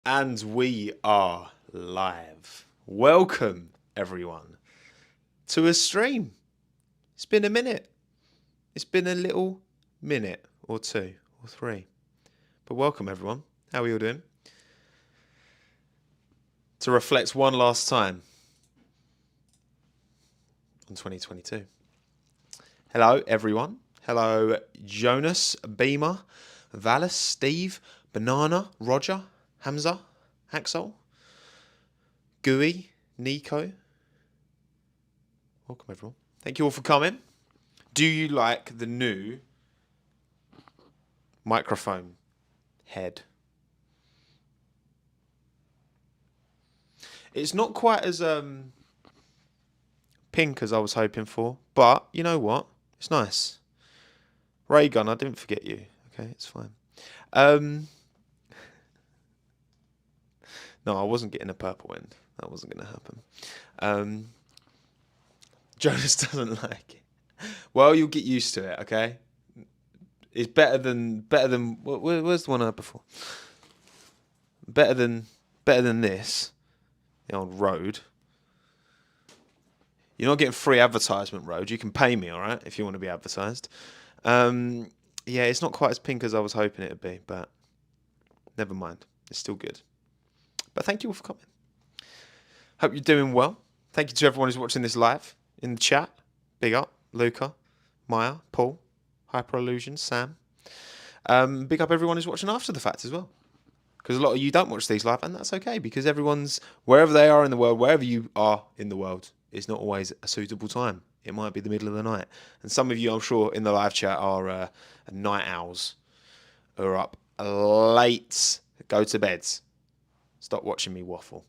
And we are live. Welcome, everyone, to a stream. It's been a minute. It's been a little minute or two or three. But welcome, everyone. How are you all doing? To reflect one last time on 2022. Hello, everyone. Hello, Jonas, Beamer, Valis, Steve, Banana, Roger, Hamza, Axel, Gooey, Nico. Welcome, everyone. Thank you all for coming. Do you like the new microphone head? It's not quite as pink as I was hoping for, but you know what? It's nice. Raygun, I didn't forget you. Okay, it's fine. No, I wasn't getting a purple end. That wasn't going to happen. Jonas doesn't like it. Well, you'll get used to it. Okay, it's better than. Where's the one I had before? Better than this. The old Road. You're not getting free advertisement, Road. You can pay me, all right, if you want to be advertised. Yeah, it's not quite as pink as I was hoping it would be, but never mind. It's still good. But thank you all for coming. Hope you're doing well. Thank you to everyone who's watching this live in the chat. Big up, Luca, Maya, Paul, Hyper Illusion, Sam. Big up everyone who's watching after the fact as well. Because a lot of you don't watch these live, and that's okay, because everyone's, wherever they are in the world, wherever you are in the world, it's not always a suitable time. It might be the middle of the night. And some of you, I'm sure, in the live chat are night owls, who are up late, go to bed. Stop watching me waffle.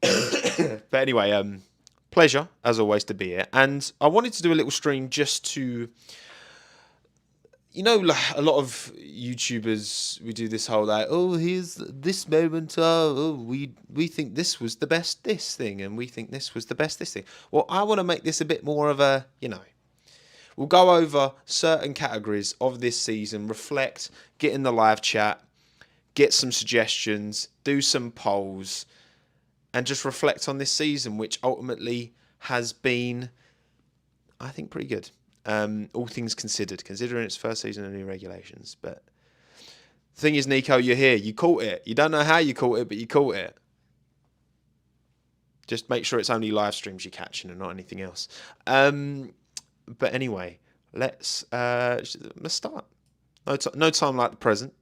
But anyway, pleasure, as always, to be here. And I wanted to do a little stream just to... You know, a lot of YouTubers, we do this whole like, oh, here's this moment, we think this was the best this thing, and we think this was the best this thing. Well, I want to make this a bit more of a, we'll go over certain categories of this season, reflect, get in the live chat, get some suggestions, do some polls, and just reflect on this season, which ultimately has been, I think, pretty good. All things considered, considering it's first season of new regulations. But the thing is, Nico, you're here. You caught it. You don't know how you caught it, but you caught it. Just make sure it's only live streams you're catching and not anything else. But anyway, let's start. No time like the present.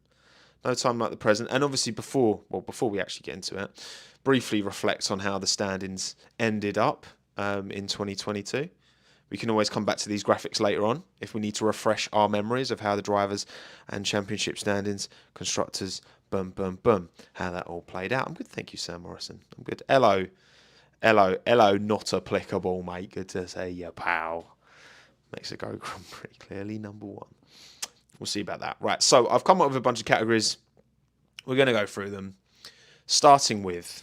No time like the present. And obviously before we actually get into it, briefly reflect on how the standings ended up in 2022. We can always come back to these graphics later on if we need to refresh our memories of how the drivers and championship standings, constructors, how that all played out. I'm good, thank you, Sam Morrison. I'm good. Hello, not applicable, mate. Good to see you, pal. Mexico Grand Prix, clearly number one. We'll see about that. Right, so I've come up with a bunch of categories. We're going to go through them, starting with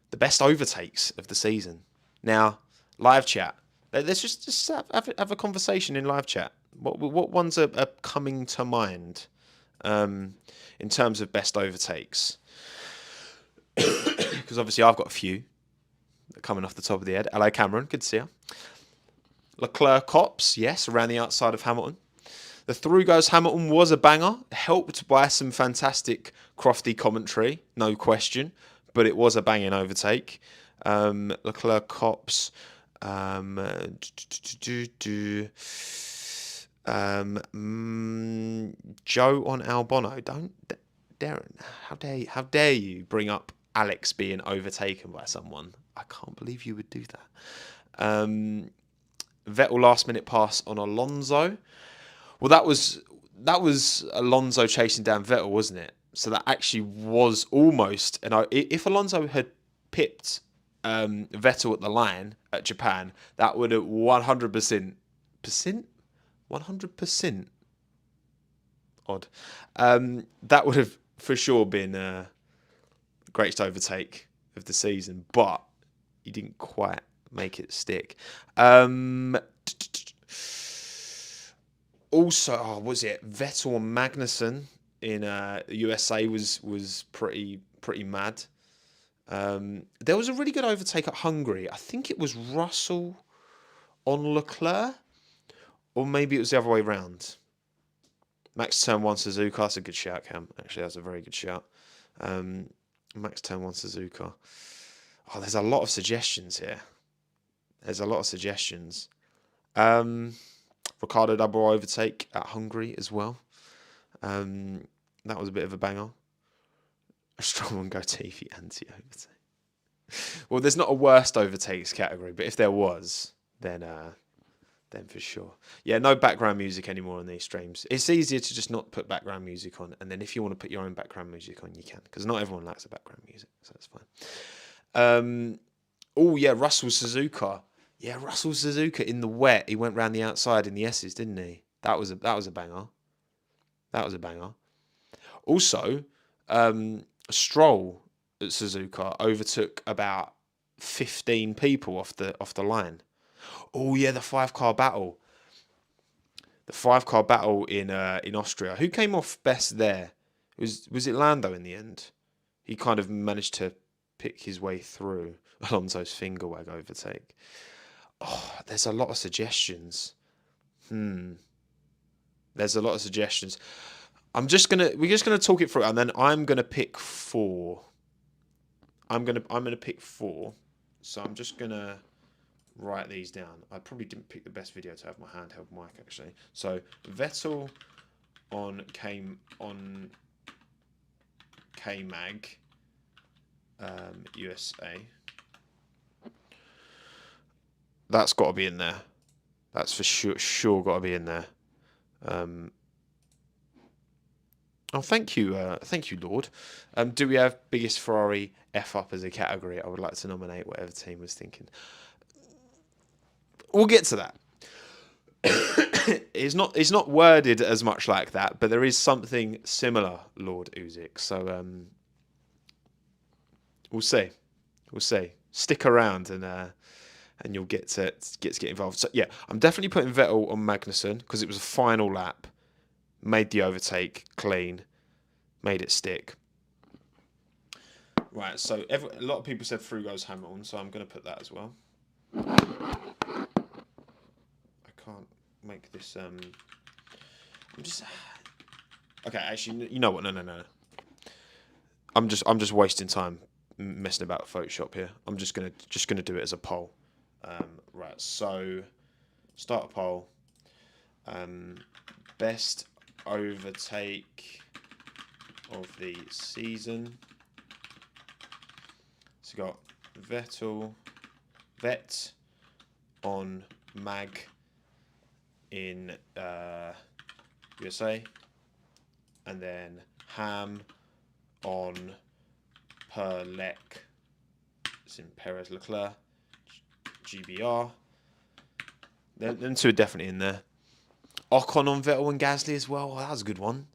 the best overtakes of the season. Now, live chat. Let's just have a conversation in live chat. What ones are coming to mind in terms of best overtakes? Because obviously I've got a few coming off the top of the head. Hello, Cameron. Good to see you. Leclerc Cops, yes, around the outside of Hamilton. The Through Goes Hamilton was a banger, helped by some fantastic Crofty commentary, no question, but it was a banging overtake. Leclerc Cops... Joe on Albano. Darren, how dare you bring up Alex being overtaken by someone? I can't believe you would do that. Vettel last minute pass on Alonso. Well, that was Alonso chasing down Vettel, wasn't it? So that actually was almost. And if Alonso had pipped Vettel at the line at Japan, that would have 100% odd. That would have for sure been the greatest overtake of the season, but he didn't quite make it stick. Also, was it Vettel and Magnussen in USA was pretty mad. There was a really good overtake at Hungary. I think it was Russell on Leclerc, or maybe it was the other way round. Max turn one Suzuka. That's a good shout, Cam. Actually, that's a very good shout. Max turn one Suzuka. Oh, there's a lot of suggestions here. There's a lot of suggestions. Ricardo double overtake at Hungary as well. That was a bit of a banger. A strong one go TV anti-overtake. Well, there's not a worst overtakes category, but if there was, then for sure. Yeah, no background music anymore on these streams. It's easier to just not put background music on, and then if you want to put your own background music on, you can, because not everyone likes the background music, so that's fine. Oh yeah, Russell Suzuka. Yeah, Russell Suzuka in the wet. He went round the outside in the S's, didn't he? That was a banger. That was a banger. Also, Stroll at Suzuka overtook about 15 people off the line. Oh yeah, the 5-car battle. The 5-car battle in Austria. Who came off best there? Was it Lando in the end? He kind of managed to pick his way through Alonso's finger wag overtake. Oh, there's a lot of suggestions. There's a lot of suggestions. We're just gonna talk it through, and then I'm gonna pick 4. I'm gonna pick 4. So I'm just gonna write these down. I probably didn't pick the best video to have my handheld mic actually. So Vettel on K-Mag, USA. That's got to be in there. That's for sure got to be in there. Oh, thank you, Lord. Do we have biggest Ferrari F up as a category? I would like to nominate whatever team was thinking. We'll get to that. It's not worded as much like that, but there is something similar, Lord Uzik. So we'll see. Stick around and you'll get to get involved. So yeah, I'm definitely putting Vettel on Magnussen because it was a final lap, made the overtake clean, made it stick. Right, so a lot of people said through goes Hamilton, so I'm going to put that as well. I can't make this. I'm just. Okay, actually, you know what? No. I'm just wasting time messing about with Photoshop here. I'm just gonna do it as a poll. Right, so start a poll. Best overtake of the season. So we got Vet on Mag in USA, and then Ham on Perlec. It's in Perez Leclerc. GBR. Them two are definitely in there. Ocon on Vettel and Gasly as well. Oh, that was a good one.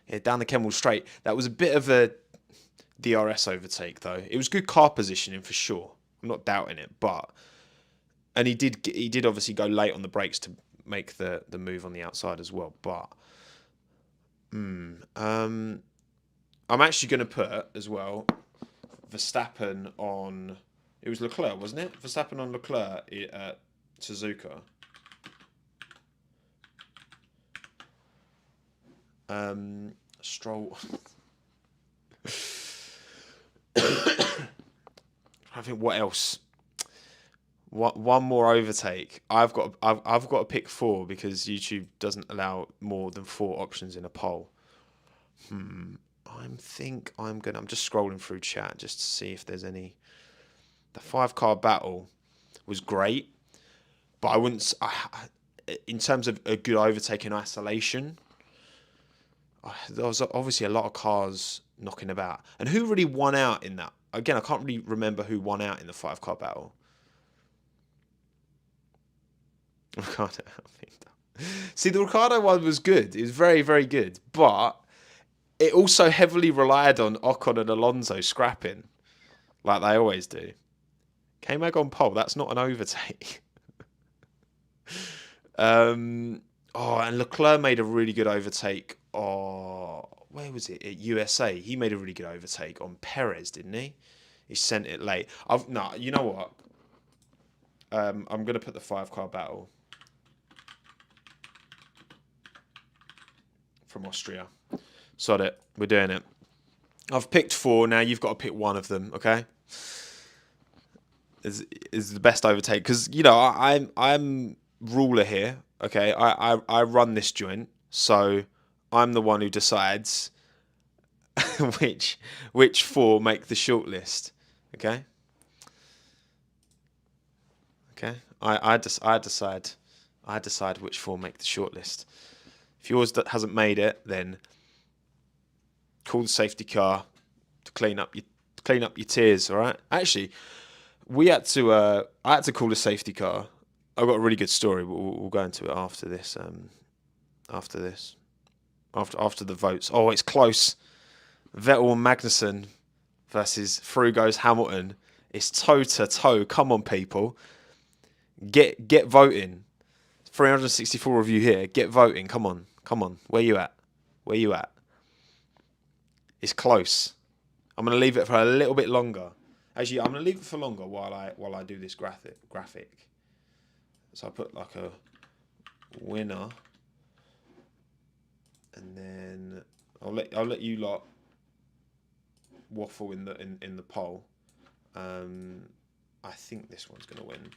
Yeah, down the Kemmel straight. That was a bit of a DRS overtake though. It was good car positioning for sure. I'm not doubting it, and he did obviously go late on the brakes to make the move on the outside as well. But I'm actually going to put as well Verstappen on. It was Leclerc, wasn't it? Verstappen on Leclerc at Suzuka. Stroll. I think what else? One more overtake. I've got to pick 4 because YouTube doesn't allow more than 4 options in a poll. I'm just scrolling through chat just to see if there's any. The 5-car battle was great, but I wouldn't. In terms of a good overtake in isolation, there was obviously a lot of cars knocking about. And who really won out in that? Again, I can't really remember who won out in the 5-car battle. Ricardo. See, the Ricardo one was good. It was very, very good. But it also heavily relied on Ocon and Alonso scrapping, like they always do. K-Mag on pole, that's not an overtake. And Leclerc made a really good overtake. Oh, where was it? At USA. He made a really good overtake on Perez, didn't he? He sent it late. No, you know what? I'm gonna put the 5-car battle from Austria. Sod it. We're doing it. I've picked 4. Now you've got to pick one of them. Okay. Is the best overtake because I'm ruler here. Okay. I run this joint, so I'm the one who decides which 4 make the shortlist. Okay. Okay. I decide which 4 make the shortlist. If yours hasn't made it, then call the safety car to clean up your tears. All right. Actually, I had to call the safety car. I've got a really good story. We'll go into it after this. After the votes. Oh, it's close. Vettel and Magnussen versus Frugos Hamilton. It's toe to toe. Come on, people. Get voting. 364 of you here. Get voting. Come on. Where you at? It's close. I'm gonna leave it for a little bit longer. Actually, I'm gonna leave it for longer while I do this graphic. So I put like a winner, and then I'll let you lot waffle in the poll. I think this one's gonna win.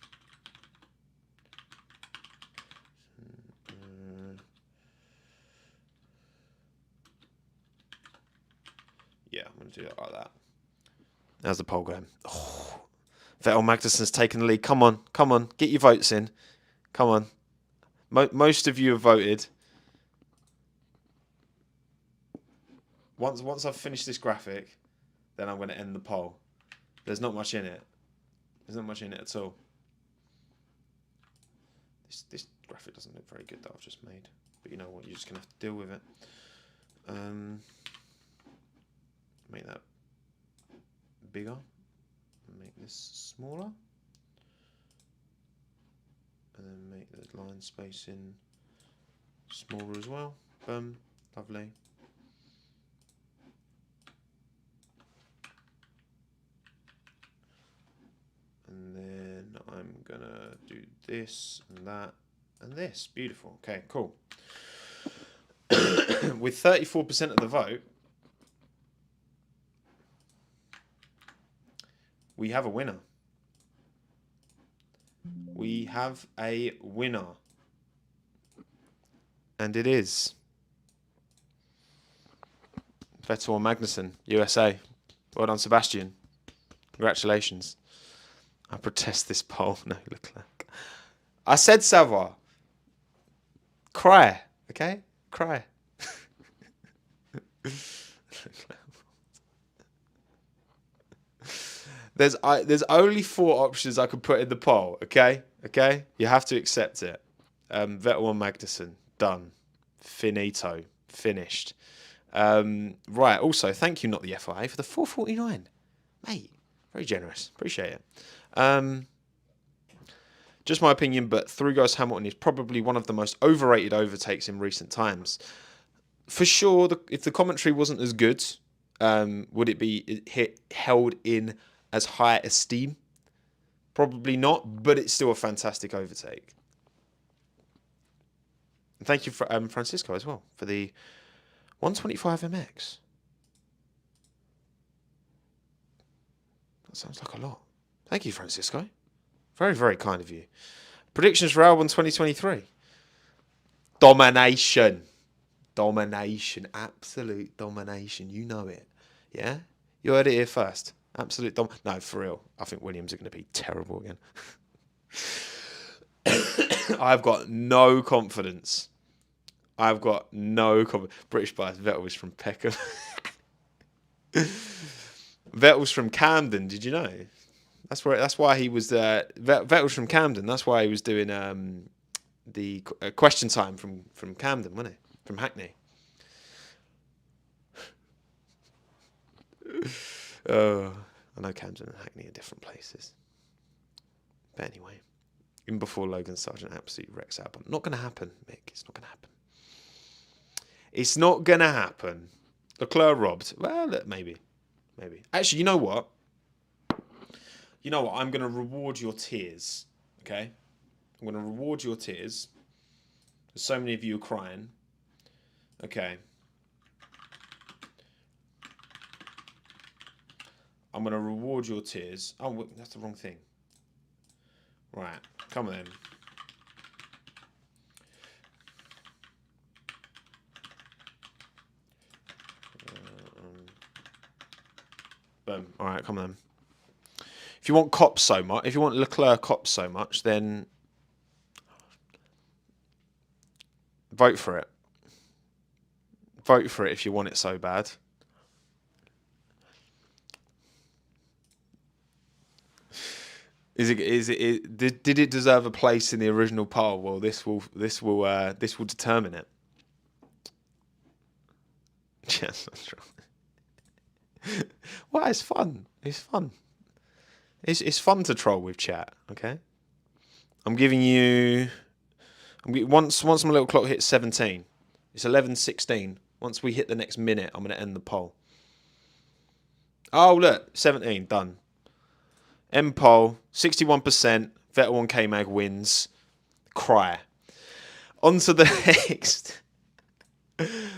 Yeah, I'm going to do it like that. How's the poll going? Oh, Vettel Magnussen's taken the lead. Come on. Get your votes in. Come on. Most of you have voted. Once I've finished this graphic, then I'm going to end the poll. There's not much in it. There's not much in it at all. This graphic doesn't look very good that I've just made. But you know what? You're just going to have to deal with it. Make that bigger. Make this smaller. And then make the line spacing smaller as well. Boom. Lovely. And then I'm gonna do this and that and this. Beautiful. Okay, cool. With 34% of the vote, we have a winner. We have a winner. And it is Vettel and Magnussen, USA. Well done, Sebastian. Congratulations. I protest this poll. No, Leclerc. I said Savoir. Cry. Okay? Cry. There's only 4 options I could put in the poll, okay? Okay? You have to accept it. Vettel and Magnussen, done. Finito. Finished. Right, also, thank you, not the FIA, for the 449. Mate, very generous. Appreciate it. Just my opinion, but Frugos Hamilton is probably one of the most overrated overtakes in recent times. For sure, if the commentary wasn't as good, would it be held in as high esteem? Probably not, but it's still a fantastic overtake. And thank you for Francisco as well for the 125 MX. That sounds like a lot. Thank you, Francisco. Very, very kind of you. Predictions for Albon 2023. Domination. Domination. Absolute domination. You know it. Yeah? You heard it here first. Absolute no, for real. I think Williams are going to be terrible again. I've got no confidence. British bias. Vettel was from Peckham. Vettel's from Camden. Did you know? That's why he was there. Vettel's from Camden. That's why he was doing the question time from Camden, wasn't he? From Hackney. I know Camden and Hackney are different places. But anyway, even before Logan Sargent absolutely wrecks Albon. Not going to happen, Mick. It's not going to happen. It's not going to happen. Leclerc robbed. Well, look, maybe. Actually, you know what? I'm going to reward your tears. Okay? I'm going to reward your tears. So many of you are crying. Okay. I'm going to reward your tears. Oh, wait, that's the wrong thing. Right. Come on then. Boom. All right, come on. If you want cops so much, if you want Leclerc cops so much, then vote for it. Vote for it if you want it so bad. Did it deserve a place in the original poll? Well, this will determine it. Yes, that's true. Well, it's fun. It's fun. It's fun to troll with chat. Okay. I'm giving you. Once my little clock hits 17, it's 11:16. Once we hit the next minute, I'm going to end the poll. Oh look, 17 done. End poll, 61%. Vettel and K-Mag wins. Cry. On to the next.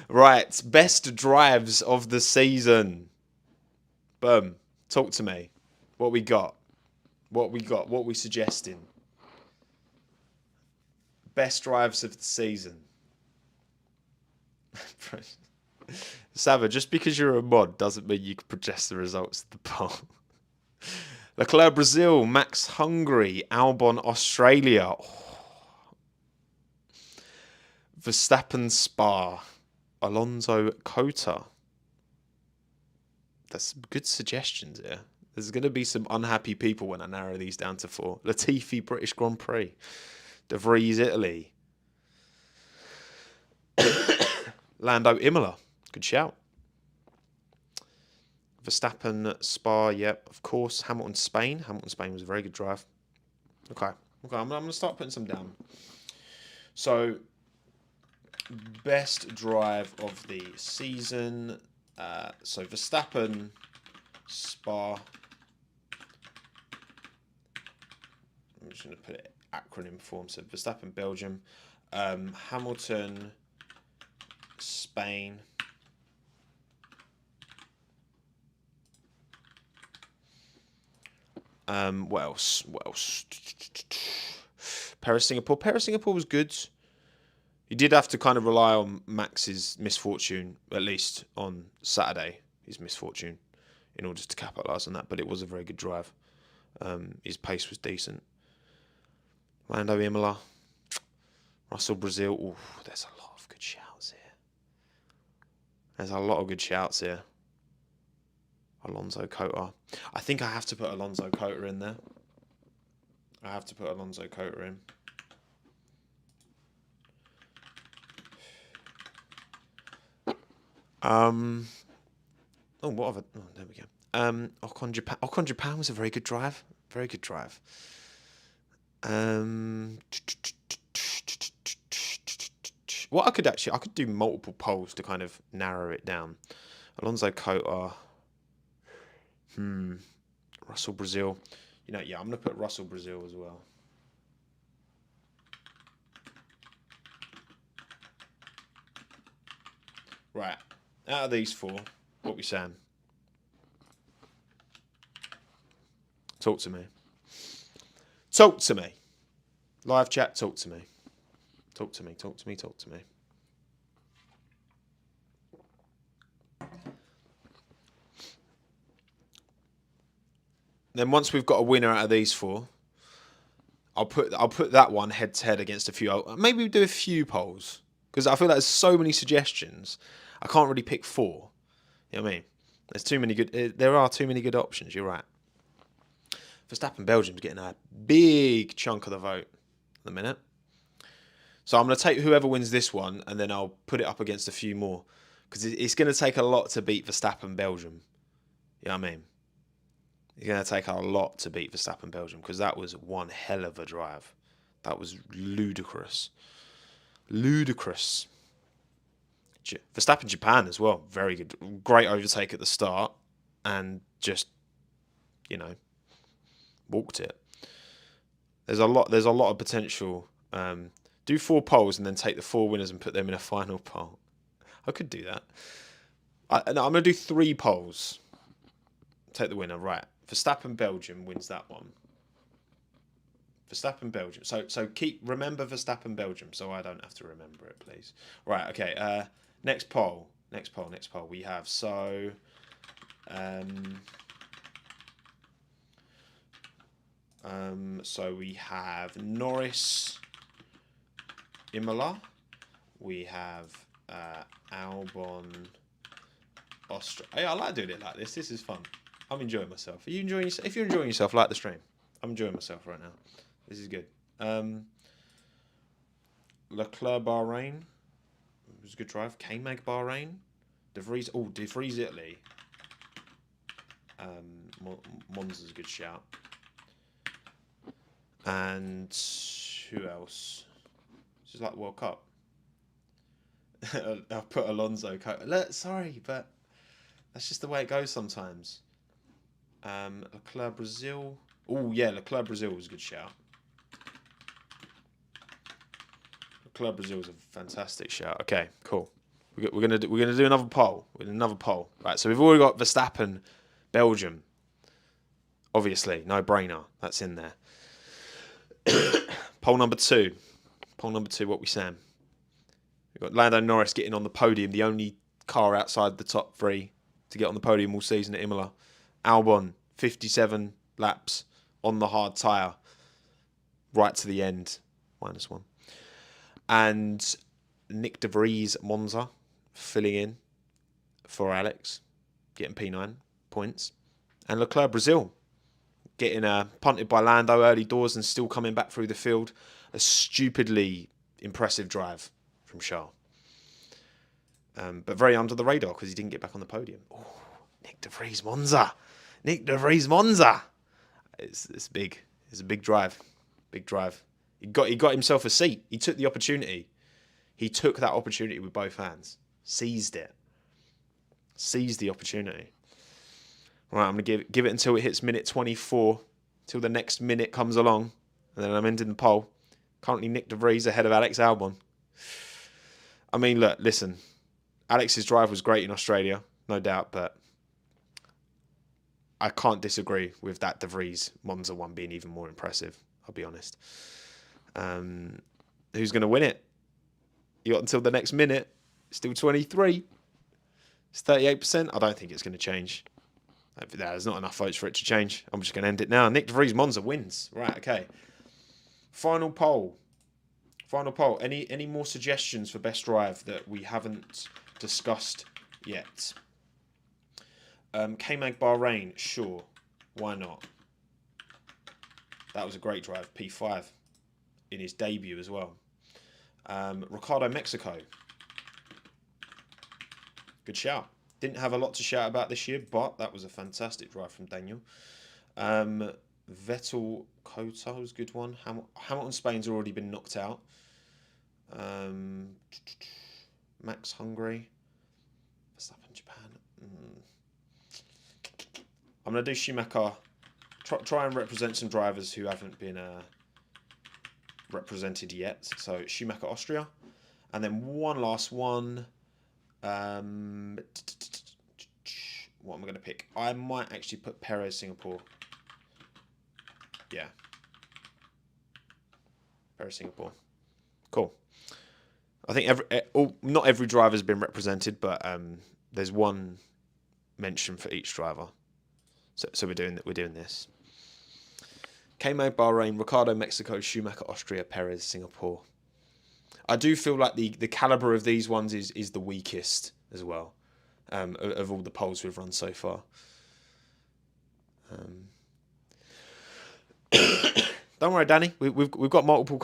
Right, best drives of the season. Boom. Talk to me. What we got? What we suggesting? Best drives of the season. Sava, just because you're a mod doesn't mean you can project the results of the poll. Leclerc Brazil, Max Hungary, Albon Australia, Verstappen Spa, Alonso Cota. That's some good suggestions here. There's going to be some unhappy people when I narrow these down to 4. Latifi British Grand Prix, De Vries Italy, Lando Imola. Good shout. Verstappen Spa, yep, of course. Hamilton Spain. Hamilton Spain was a very good drive. Okay, I'm going to start putting some down. So, best drive of the season. So Verstappen Spa. I'm just going to put it acronym form. So Verstappen Belgium, Hamilton Spain. What else? Paris Singapore. Paris Singapore was good. He did have to kind of rely on Max's misfortune, at least on Saturday, his misfortune, in order to capitalise on that. But it was a very good drive. His pace was decent. Lando Imola, Russell Brazil. Ooh, there's a lot of good shouts here. Alonso Cota. I think I have to put Alonso Cota in there. Oh, what have I... Oh, there we go. Ocon Japan was a very good drive. What I could do multiple polls to kind of narrow it down. Alonso Cota. Russell Brazil. I'm going to put Russell Brazil as well. Right. Out of these 4, what we saying? Talk to me. Live chat, talk to me. Then once we've got a winner out of these 4, I'll put that one head to head against a few. Maybe we'll do a few polls because I feel like there's so many suggestions. I can't really pick 4. You know what I mean? There's too many good. There are too many good options. You're right. Verstappen Belgium's getting a big chunk of the vote at the minute. So I'm going to take whoever wins this one and then I'll put it up against a few more because it's going to take a lot to beat Verstappen Belgium. You know what I mean? It's going to take a lot to beat Verstappen Belgium because that was one hell of a drive. That was ludicrous. Verstappen Japan as well. Very good. Great overtake at the start and just, you know, walked it. There's a lot of potential. Do 4 poles and then take the 4 winners and put them in a final pole. I could do that. I'm going to do 3 poles. Take the winner, right? Verstappen Belgium wins that one. Verstappen Belgium. So remember Verstappen Belgium, so I don't have to remember it, please. Right. Okay. Next poll. We have so we have Norris, Imola. We have Albon, Austria. Hey, I like doing it like this. This is fun. I'm enjoying myself. Are you enjoying yourself? If you're enjoying yourself, like the stream. I'm enjoying myself right now. This is good. Leclerc Bahrain. It was a good drive. Chinwag Bahrain. De Vries. Oh, De Vries Italy. Monza's a good shout. And who else? This is like the World Cup. I'll put Alonso. Sorry, but that's just the way it goes sometimes. Leclerc Brazil. Oh yeah, Leclerc Brazil was a good shout. Leclerc Brazil was a fantastic shout. Okay, cool. We're gonna do another poll. Right. So we've already got Verstappen, Belgium. Obviously, no brainer. That's in there. Poll number 2. What we saying? We've got Lando Norris getting on the podium, the only car outside the top 3 to get on the podium all season at Imola. Albon, 57 laps on the hard tyre, right to the end, -1. And Nick De Vries Monza filling in for Alex, getting P9 points. And Leclerc Brazil getting punted by Lando early doors and still coming back through the field. A stupidly impressive drive from Charles. But very under the radar because he didn't get back on the podium. Oh, Nick De Vries Monza. It's big. It's a big drive. He got himself a seat. He took the opportunity. He took that opportunity with both hands. Seized the opportunity. Right, I'm going to give it until it hits minute 24, till the next minute comes along, and then I'm ending the poll. Currently, Nick De Vries ahead of Alex Albon. I mean, look, listen. Alex's drive was great in Australia, no doubt, but I can't disagree with that De Vries Monza one being even more impressive, I'll be honest. Who's going to win it? You got until the next minute. Still 23. It's 38%. I don't think it's going to change. There's not enough votes for it to change. I'm just going to end it now. Nick De Vries Monza wins. Right, okay. Final poll. Any more suggestions for best drive that we haven't discussed yet? K-Mag Bahrain, sure. Why not? That was a great drive. P5 in his debut as well. Ricardo Mexico. Good shout. Didn't have a lot to shout about this year, but that was a fantastic drive from Daniel. Vettel Kota was a good one. Hamilton Spain's already been knocked out. Max Hungary. Verstappen Japan. I'm going to do Schumacher. Try and represent some drivers who haven't been represented yet. So Schumacher Austria. And then one last one. What am I going to pick? I might actually put Perez Singapore. Yeah. Perez Singapore. Cool. I think not every driver has been represented, but there's one mention for each driver. So we're doing this. K-Mag Bahrain, Ricardo Mexico, Schumacher Austria, Perez Singapore. I do feel like the caliber of these ones is the weakest as well, of all the polls we've run so far. Don't worry, Danny. We've got multiple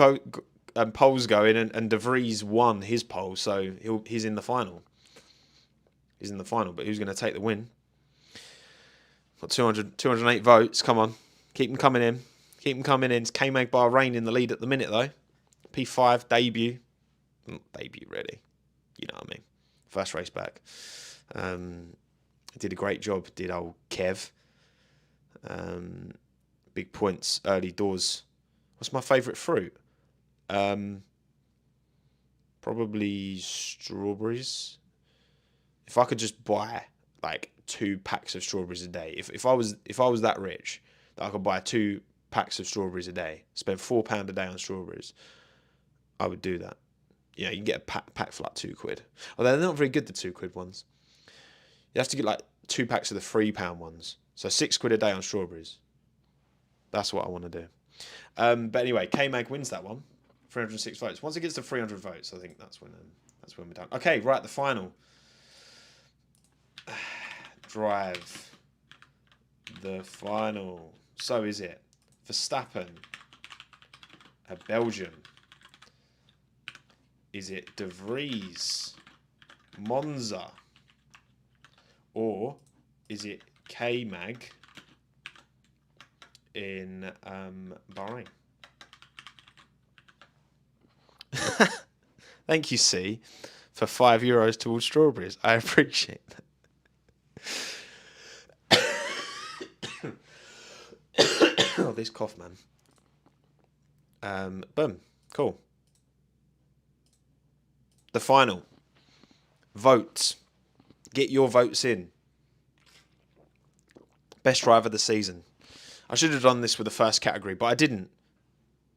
polls going, and De Vries won his poll, so he's in the final. But who's going to take the win? Got 208 votes. Come on, keep them coming in. It's K-Mag Bahrain in the lead at the minute though. P5 debut. Not debut really. You know what I mean. first race back. Did a great job, did old Kev. Big points, early doors. What's my favourite fruit? Probably strawberries. If I could just buy like 2 packs of strawberries a day, if I was that rich that I could buy 2 packs of strawberries a day, spend £4 a day on strawberries, I would do that. Yeah, you can get a pack for like £2. Although they're not very good, the £2 ones. You have to get like 2 packs of the £3 ones. So £6 a day on strawberries. That's what I want to do. But anyway, K-Mag wins that one. 306 votes. Once it gets to 300 votes, I think that's when we're done. Okay, right, the final. Drive. The final. So is it Verstappen at Belgium? Is it De Vries, Monza? Or is it K-Mag in Bahrain? Thank you, C, for €5 towards strawberries. I appreciate that. Oh, this cough, man. Boom. Cool. The final. Vote. Get your votes in. Best driver of the season. I should have done this with the first category, but I didn't.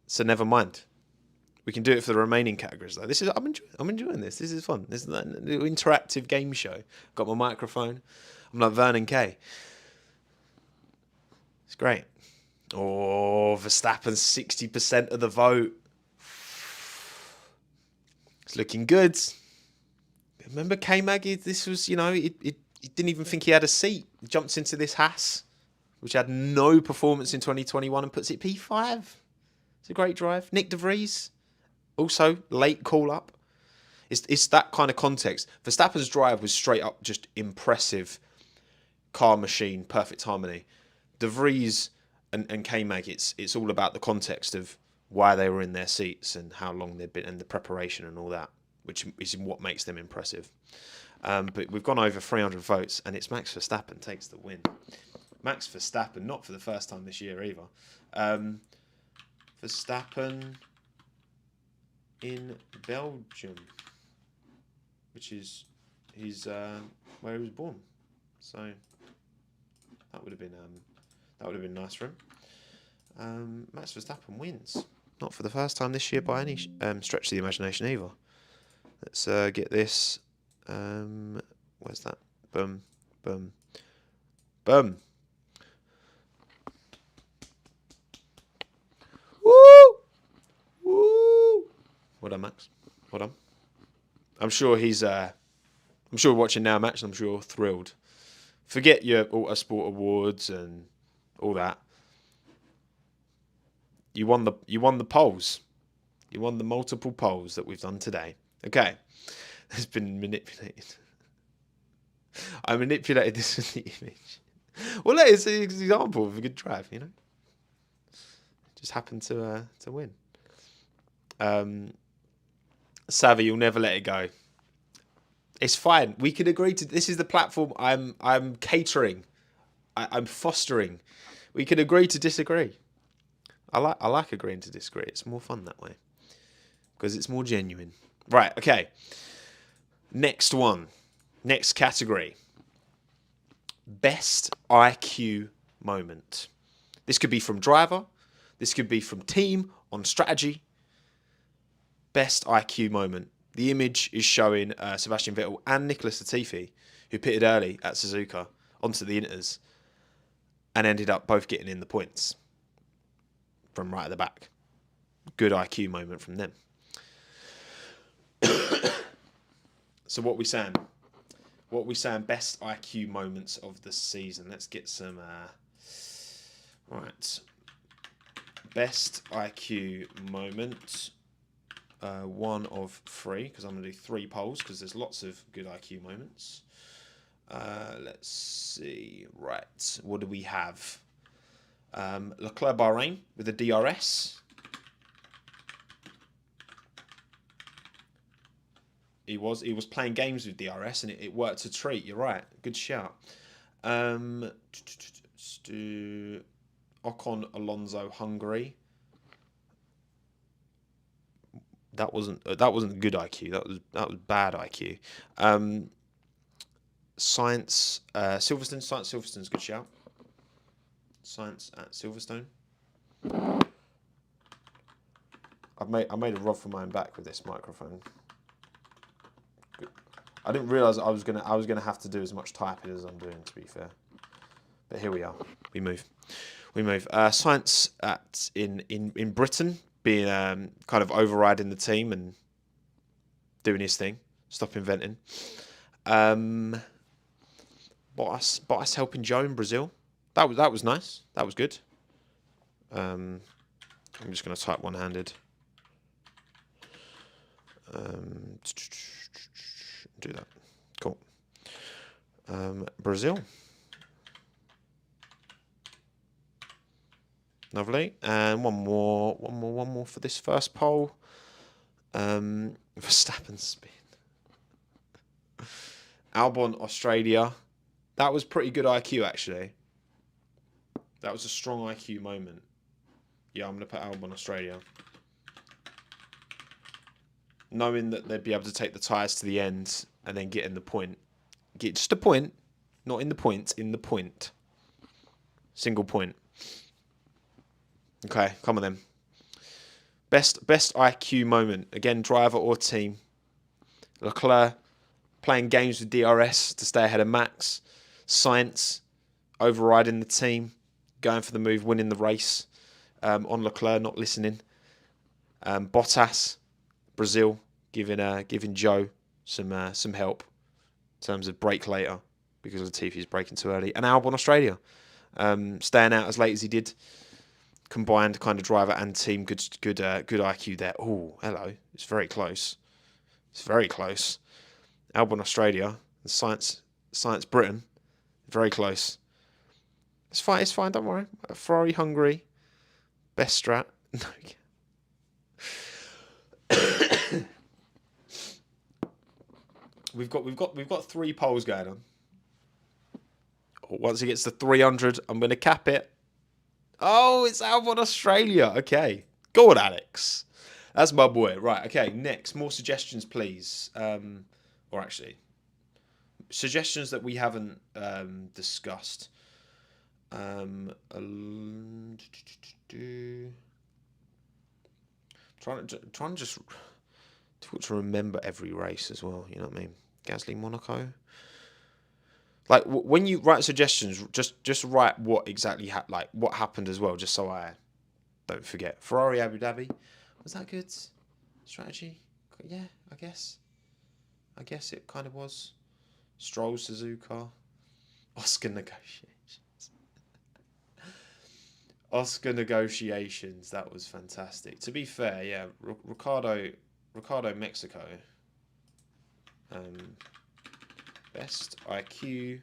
So never mind. We can do it for the remaining categories, though. I'm enjoying this. This is fun. This is an interactive game show. Got my microphone. I'm like Vernon Kay. It's great. Oh, Verstappen's 60% of the vote. It's looking good. Remember K-Mag? This was, he didn't even think he had a seat. He jumps into this Haas, which had no performance in 2021, and puts it P5. It's a great drive. Nick De Vries, also late call up. It's that kind of context. Verstappen's drive was straight up just impressive. Car machine, perfect harmony. De Vries and K-Mag, it's all about the context of why they were in their seats and how long they've been, and the preparation and all that, which is what makes them impressive. But we've gone over 300 votes, and it's Max Verstappen takes the win. Max Verstappen, not for the first time this year either. Verstappen in Belgium, which is where he was born. So that would have been nice for him. Max Verstappen wins, not for the first time this year by any stretch of the imagination either. Let's get this. Where's that? Boom, boom, boom. Woo! Woo! Well done, Max. Well done. I'm sure he's. I'm sure watching now, Max. I'm sure thrilled. Forget your Autosport awards and all that. You won the polls. You won the multiple polls that we've done today. Okay. It's been manipulated. I manipulated this with the image. Well, it's an example of a good drive, Just happened to win. Savvy, you'll never let it go. It's fine. We could agree to. This is the platform I'm catering. I'm fostering. We could agree to disagree. I like agreeing to disagree. It's more fun that way because it's more genuine. Right. Okay. Next one. Next category. Best IQ moment. This could be from driver. This could be from team on strategy. Best IQ moment. The image is showing Sebastian Vettel and Nicholas Latifi, who pitted early at Suzuka, onto the Inters, and ended up both getting in the points from right at the back. Good IQ moment from them. So what we saying? What we saying? Best IQ moments of the season. Let's get some. Right. Best IQ moment. 1 of 3, because I'm going to do 3 polls because there's lots of good IQ moments. Let's see. Right. What do we have? Leclerc Bahrain with a DRS. He was playing games with DRS, and it worked a treat. You're right. Good shout. Let's do Ocon Alonso Hungary. That wasn't good IQ. That was bad IQ. Science Silverstone. Science Silverstone's a good shout. Science at Silverstone. I made a rod for my own back with this microphone. I didn't realise I was gonna have to do as much typing as I'm doing, to be fair. But here we are. We move. Science in Britain being kind of overriding the team and doing his thing. Stop inventing. Bottas helping Joe in Brazil. That was nice. That was good. I'm just gonna type one-handed. Do that. Cool. Brazil. Lovely. And one more for this first poll. Verstappen spin. Albon, Australia. That was pretty good IQ, actually. That was a strong IQ moment. Yeah, I'm going to put Albon, Australia. Knowing that they'd be able to take the tyres to the end and then get in the point. Get just a point. Not in the point, in the point. Single point. Okay, come on then. Best IQ moment. Again, driver or team. Leclerc playing games with DRS to stay ahead of Max. Sainz overriding the team. Going for the move, winning the race. On Leclerc, not listening. Bottas, Brazil, giving Joe some help in terms of brake later because Latifi's braking too early. And Albon, Australia, staying out as late as he did. Combined kind of driver and team, good IQ there. Oh, hello, it's very close. It's very close. Albon, Australia, and Science Britain, very close. It's fine. Don't worry. Ferrari, Hungary, best strat. We've got 3 polls going on. Once he gets to 300, I'm going to cap it. Oh, it's Albon, Australia. Okay. Go on, Alex. That's my boy. Right, okay. Next, more suggestions, please. Or actually, suggestions that we haven't discussed. Trying to just difficult to remember every race as well. You know what I mean? Gasly, Monaco. Like when you write suggestions, just write what exactly what happened as well, just so I don't forget. Ferrari, Abu Dhabi, was that good strategy? Yeah, I guess it kind of was. Stroll, Suzuka, Oscar negotiations. That was fantastic. To be fair, yeah, Ricardo, Mexico. Best IQ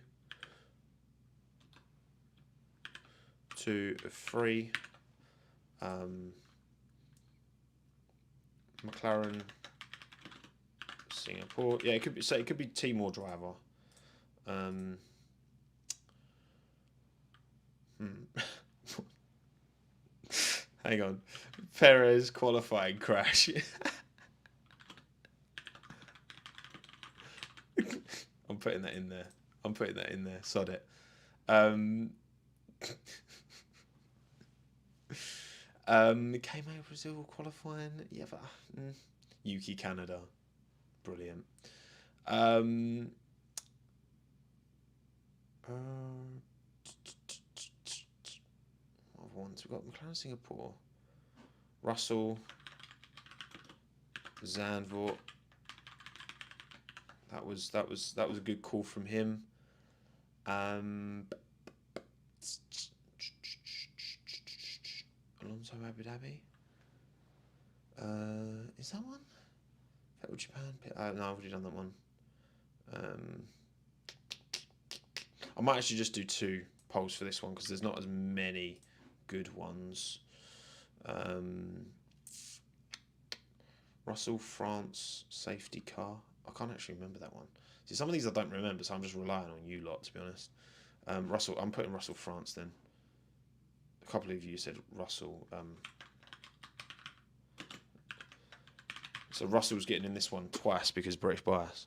2 of 3. McLaren, Singapore. Yeah, it could be team or driver. Hang on. Perez qualifying crash. I'm putting that in there. Sod it. KMA Brazil qualifying. Yeah, but Yuki Canada. Brilliant. We've got McLaren Singapore. Russell. Zandvoort. That was a good call from him. Alonso Abu Dhabi. Is that one? Vettel Japan. No, I've already done that one. I might actually just do 2 polls for this one because there's not as many good ones. Russell, France, safety car. I can't actually remember that one. See, some of these I don't remember, so I'm just relying on you lot, to be honest. Russell, I'm putting Russell France then. A couple of you said Russell. So Russell's getting in this one twice because British bias.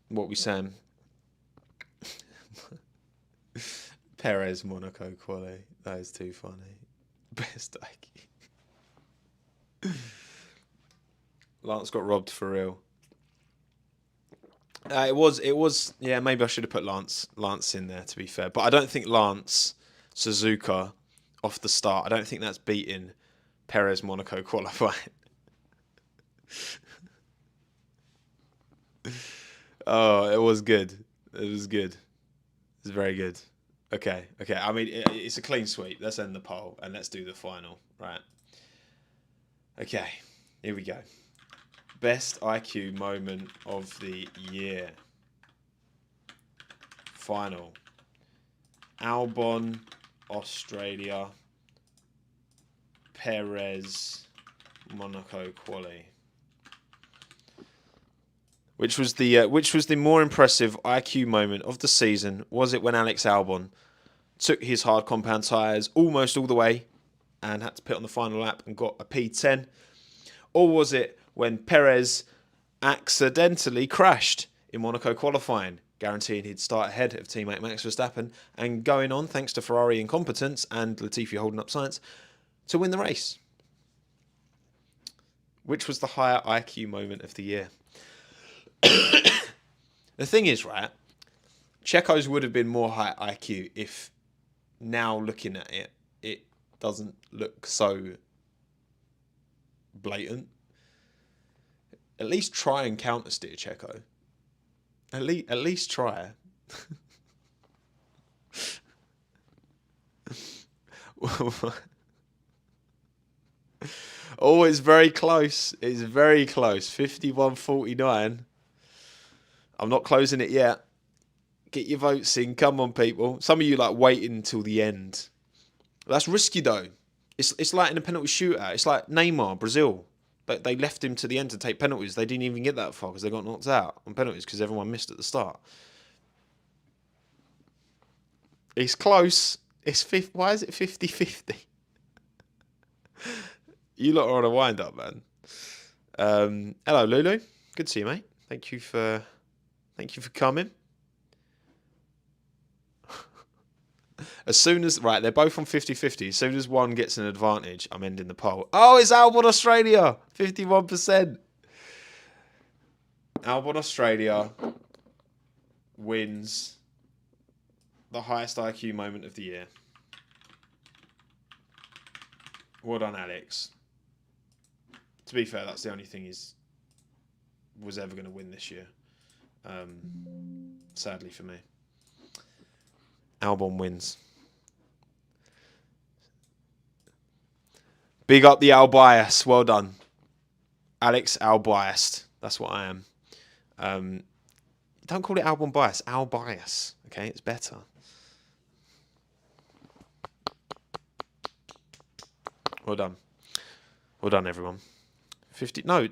What we saying? Perez Monaco quali. That is too funny. Best IQ. Lance got robbed for real. It was. Yeah, maybe I should have put Lance in there, to be fair. But I don't think Lance Suzuka off the start. I don't think that's beating Perez Monaco qualifying. Oh, it was good. It was good. It was very good. Okay. I mean, it's a clean sweep. Let's end the poll and let's do the final. Right. Okay. Here we go. Best IQ moment of the year. Final. Albon, Australia. Perez, Monaco quali. Which was the more impressive IQ moment of the season? Was it when Alex Albon took his hard compound tyres almost all the way and had to pit on the final lap and got a P10? Or was it when Perez accidentally crashed in Monaco qualifying, guaranteeing he'd start ahead of teammate Max Verstappen and going on, thanks to Ferrari incompetence and Latifi holding up science, to win the race? Which was the higher IQ moment of the year? The thing is, right, Checo's would have been more high IQ if, now looking at it, it doesn't look so blatant. At least try and counter steer Checo. At least try. Oh, it's very close. It's very close. 51-49. I'm not closing it yet. Get your votes in. Come on, people. Some of you like waiting until the end. That's risky though. It's like in a penalty shootout. It's like Neymar, Brazil. But they left him to the end to take penalties. They didn't even get that far because they got knocked out on penalties because everyone missed at the start. It's close. Why is it 50-50? You lot are on a wind up, man. Hello, Lulu. Good to see you, mate. Thank you for coming. As soon as, right, they're both on 50-50. As soon as one gets an advantage, I'm ending the poll. Oh, it's Albon Australia. 51%. Albon Australia wins the highest IQ moment of the year. Well done, Alex. To be fair, that's the only thing he was ever going to win this year. Sadly for me. Albon wins. Big up the Albias. Well done. Alex Albiased. That's what I am. Don't call it Albon bias. Albias. Okay, it's better. Well done. Well done, everyone. 50. No.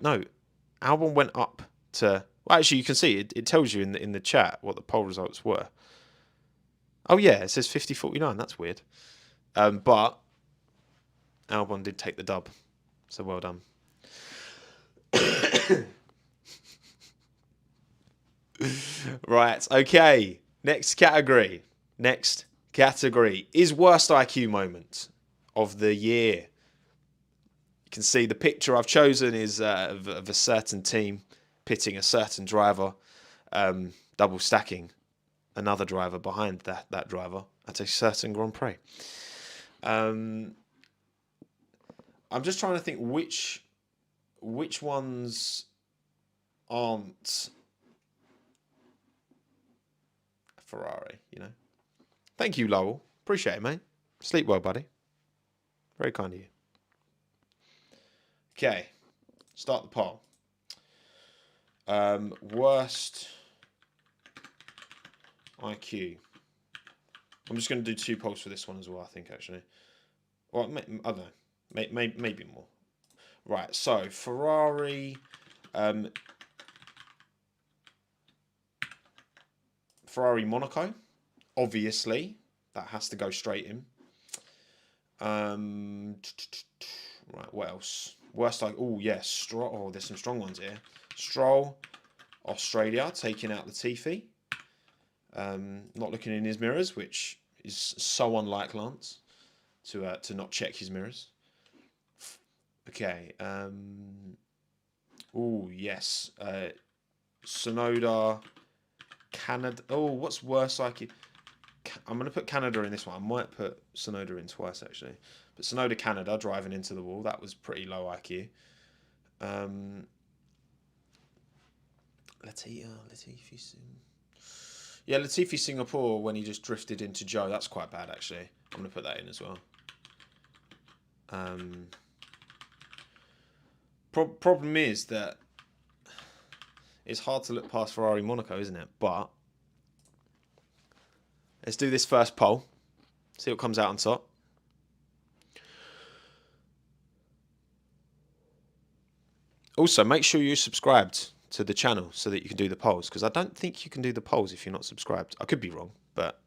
Albon went up to. Well, actually, you can see it tells you in the chat what the poll results were. Oh yeah, it says 50-49. That's weird. But Albon did take the dub, so well done. Right. Okay. Next category is worst IQ moment of the year. You can see the picture I've chosen is of a certain team pitting a certain driver, double stacking another driver behind that driver at a certain Grand Prix. I'm just trying to think which ones aren't Ferrari, you know. Thank you, Lowell. Appreciate it, mate. Sleep well, buddy. Very kind of you. Okay, start the poll. Worst IQ. I'm just going to do 2 polls for this one as well, I think, actually. Or, I don't know. Maybe more. Right, so Ferrari, Ferrari Monaco, obviously that has to go straight in. Right, what else? Worst like, oh yes, Stroll. Oh, there's some strong ones here. Stroll, Australia, taking out Latifi. Not looking in his mirrors, which is so unlike Lance to not check his mirrors. Okay. Oh yes. Sonoda, Canada. Oh, what's worse? Like, I'm gonna put Canada in this one. I might put Sonoda in twice actually. But Sonoda, Canada, driving into the wall. That was pretty low IQ. Latifi. Yeah, Latifi Singapore when he just drifted into Joe. That's quite bad actually. I'm gonna put that in as well. Problem is that it's hard to look past Ferrari Monaco, isn't it? But let's do this first poll. See what comes out on top. Also, make sure you're subscribed to the channel so that you can do the polls, because I don't think you can do the polls if you're not subscribed. I could be wrong, but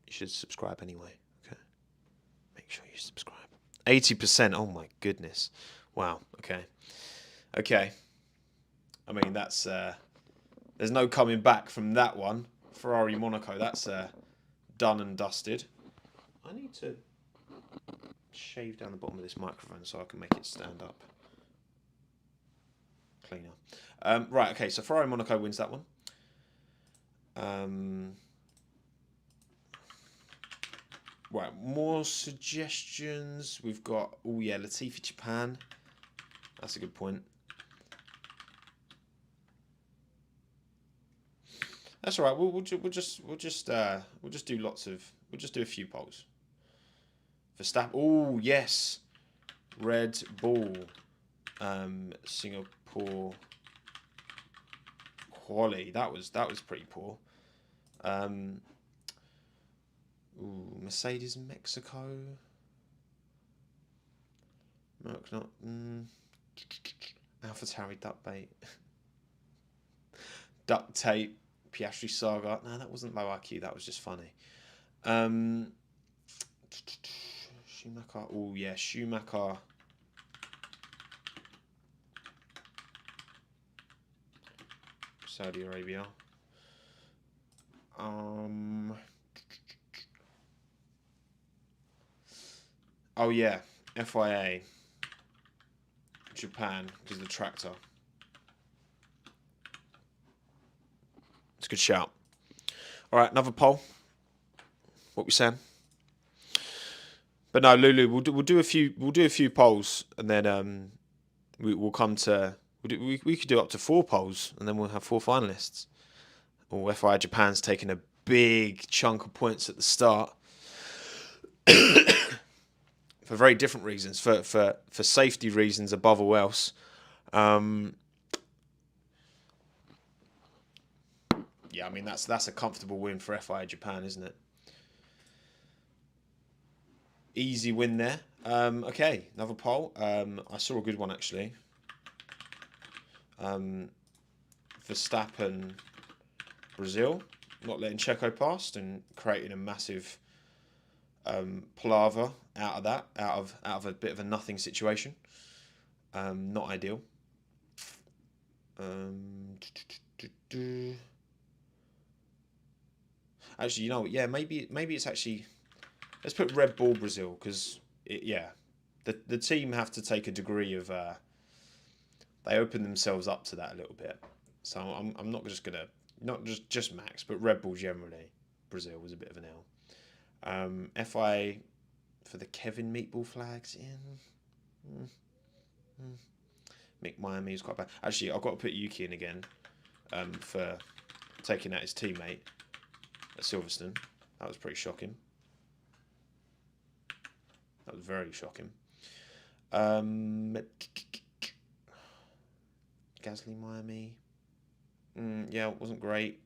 you should subscribe anyway. Okay. Make sure you subscribe. 80%. Oh my goodness. Wow. Okay. Okay. I mean, that's there's no coming back from that one. Ferrari Monaco. That's done and dusted. I need to shave down the bottom of this microphone so I can make it stand up cleaner. Right. Okay. So Ferrari Monaco wins that one. Right, more suggestions. We've got, oh yeah, Latifi Japan. That's a good point. That's all right. We'll just do lots of, we'll just do a few polls. Verstappen. Oh yes, Red Bull, Singapore quali. That was pretty poor. Mercedes Mexico. Merc not. AlphaTauri duck bait. Duct tape. Piastri saga. No, that wasn't low IQ. That was just funny. Schumacher. Oh yeah, Schumacher. Saudi Arabia. Oh yeah, FIA. Japan, because of the tractor. It's a good shout. All right, another poll. What we saying? But no, Lulu, we'll do a few polls, and then we'll come to we could do up to 4 polls, and then we'll have 4 finalists. Or FIA Japan's taking a big chunk of points at the start. For very different reasons, for safety reasons above all else. Yeah, I mean that's a comfortable win for FIA Japan, isn't it? Easy win there. Okay, another poll. I saw a good one actually. Verstappen, Brazil, not letting Checo past and creating a massive palaver out of that, out of a bit of a nothing situation. Not ideal. Actually, you know, yeah, maybe it's actually, let's put Red Bull Brazil, because yeah, the team have to take a degree of they open themselves up to that a little bit. So I'm not just gonna, not just Max, but Red Bull generally. Brazil was a bit of an L. FIA for the Kevin Meatball flags in. Mick Miami is quite bad. Actually, I've got to put Yuki in again for taking out his teammate at Silverstone. That was pretty shocking. That was very shocking. Gasly Miami. Yeah, it wasn't great.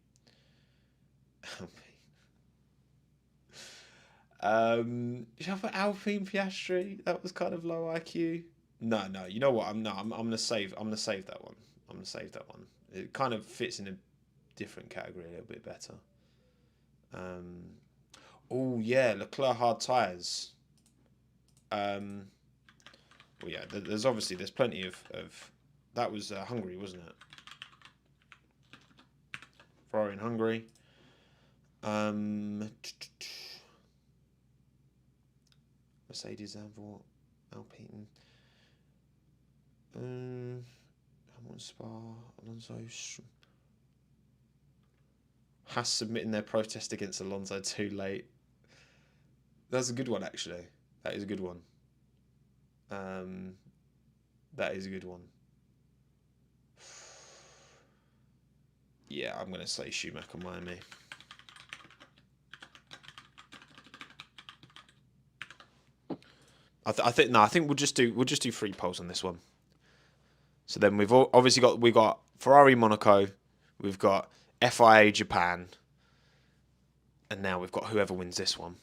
Should I put Alpine Piastri? That was kind of low IQ. No, no. You know what? I'm gonna save. I'm gonna save that one. I'm gonna save that one. It kind of fits in a different category a little bit better. Um, oh yeah, Leclerc hard tires. Um, well, yeah. There's plenty of that was Hungary, wasn't it? Ferrari in Hungary. Um, Mercedes Avon, Alpine. Hamilton Spa, Alonso. Haas submitting their protest against Alonso too late. That's a good one, actually. That is a good one. Um, that is a good one. Yeah, I'm gonna say Schumacher, Miami. I think no. I think we'll just do 3 polls on this one. So then obviously got Ferrari Monaco, we've got FIA Japan, and now we've got whoever wins this one.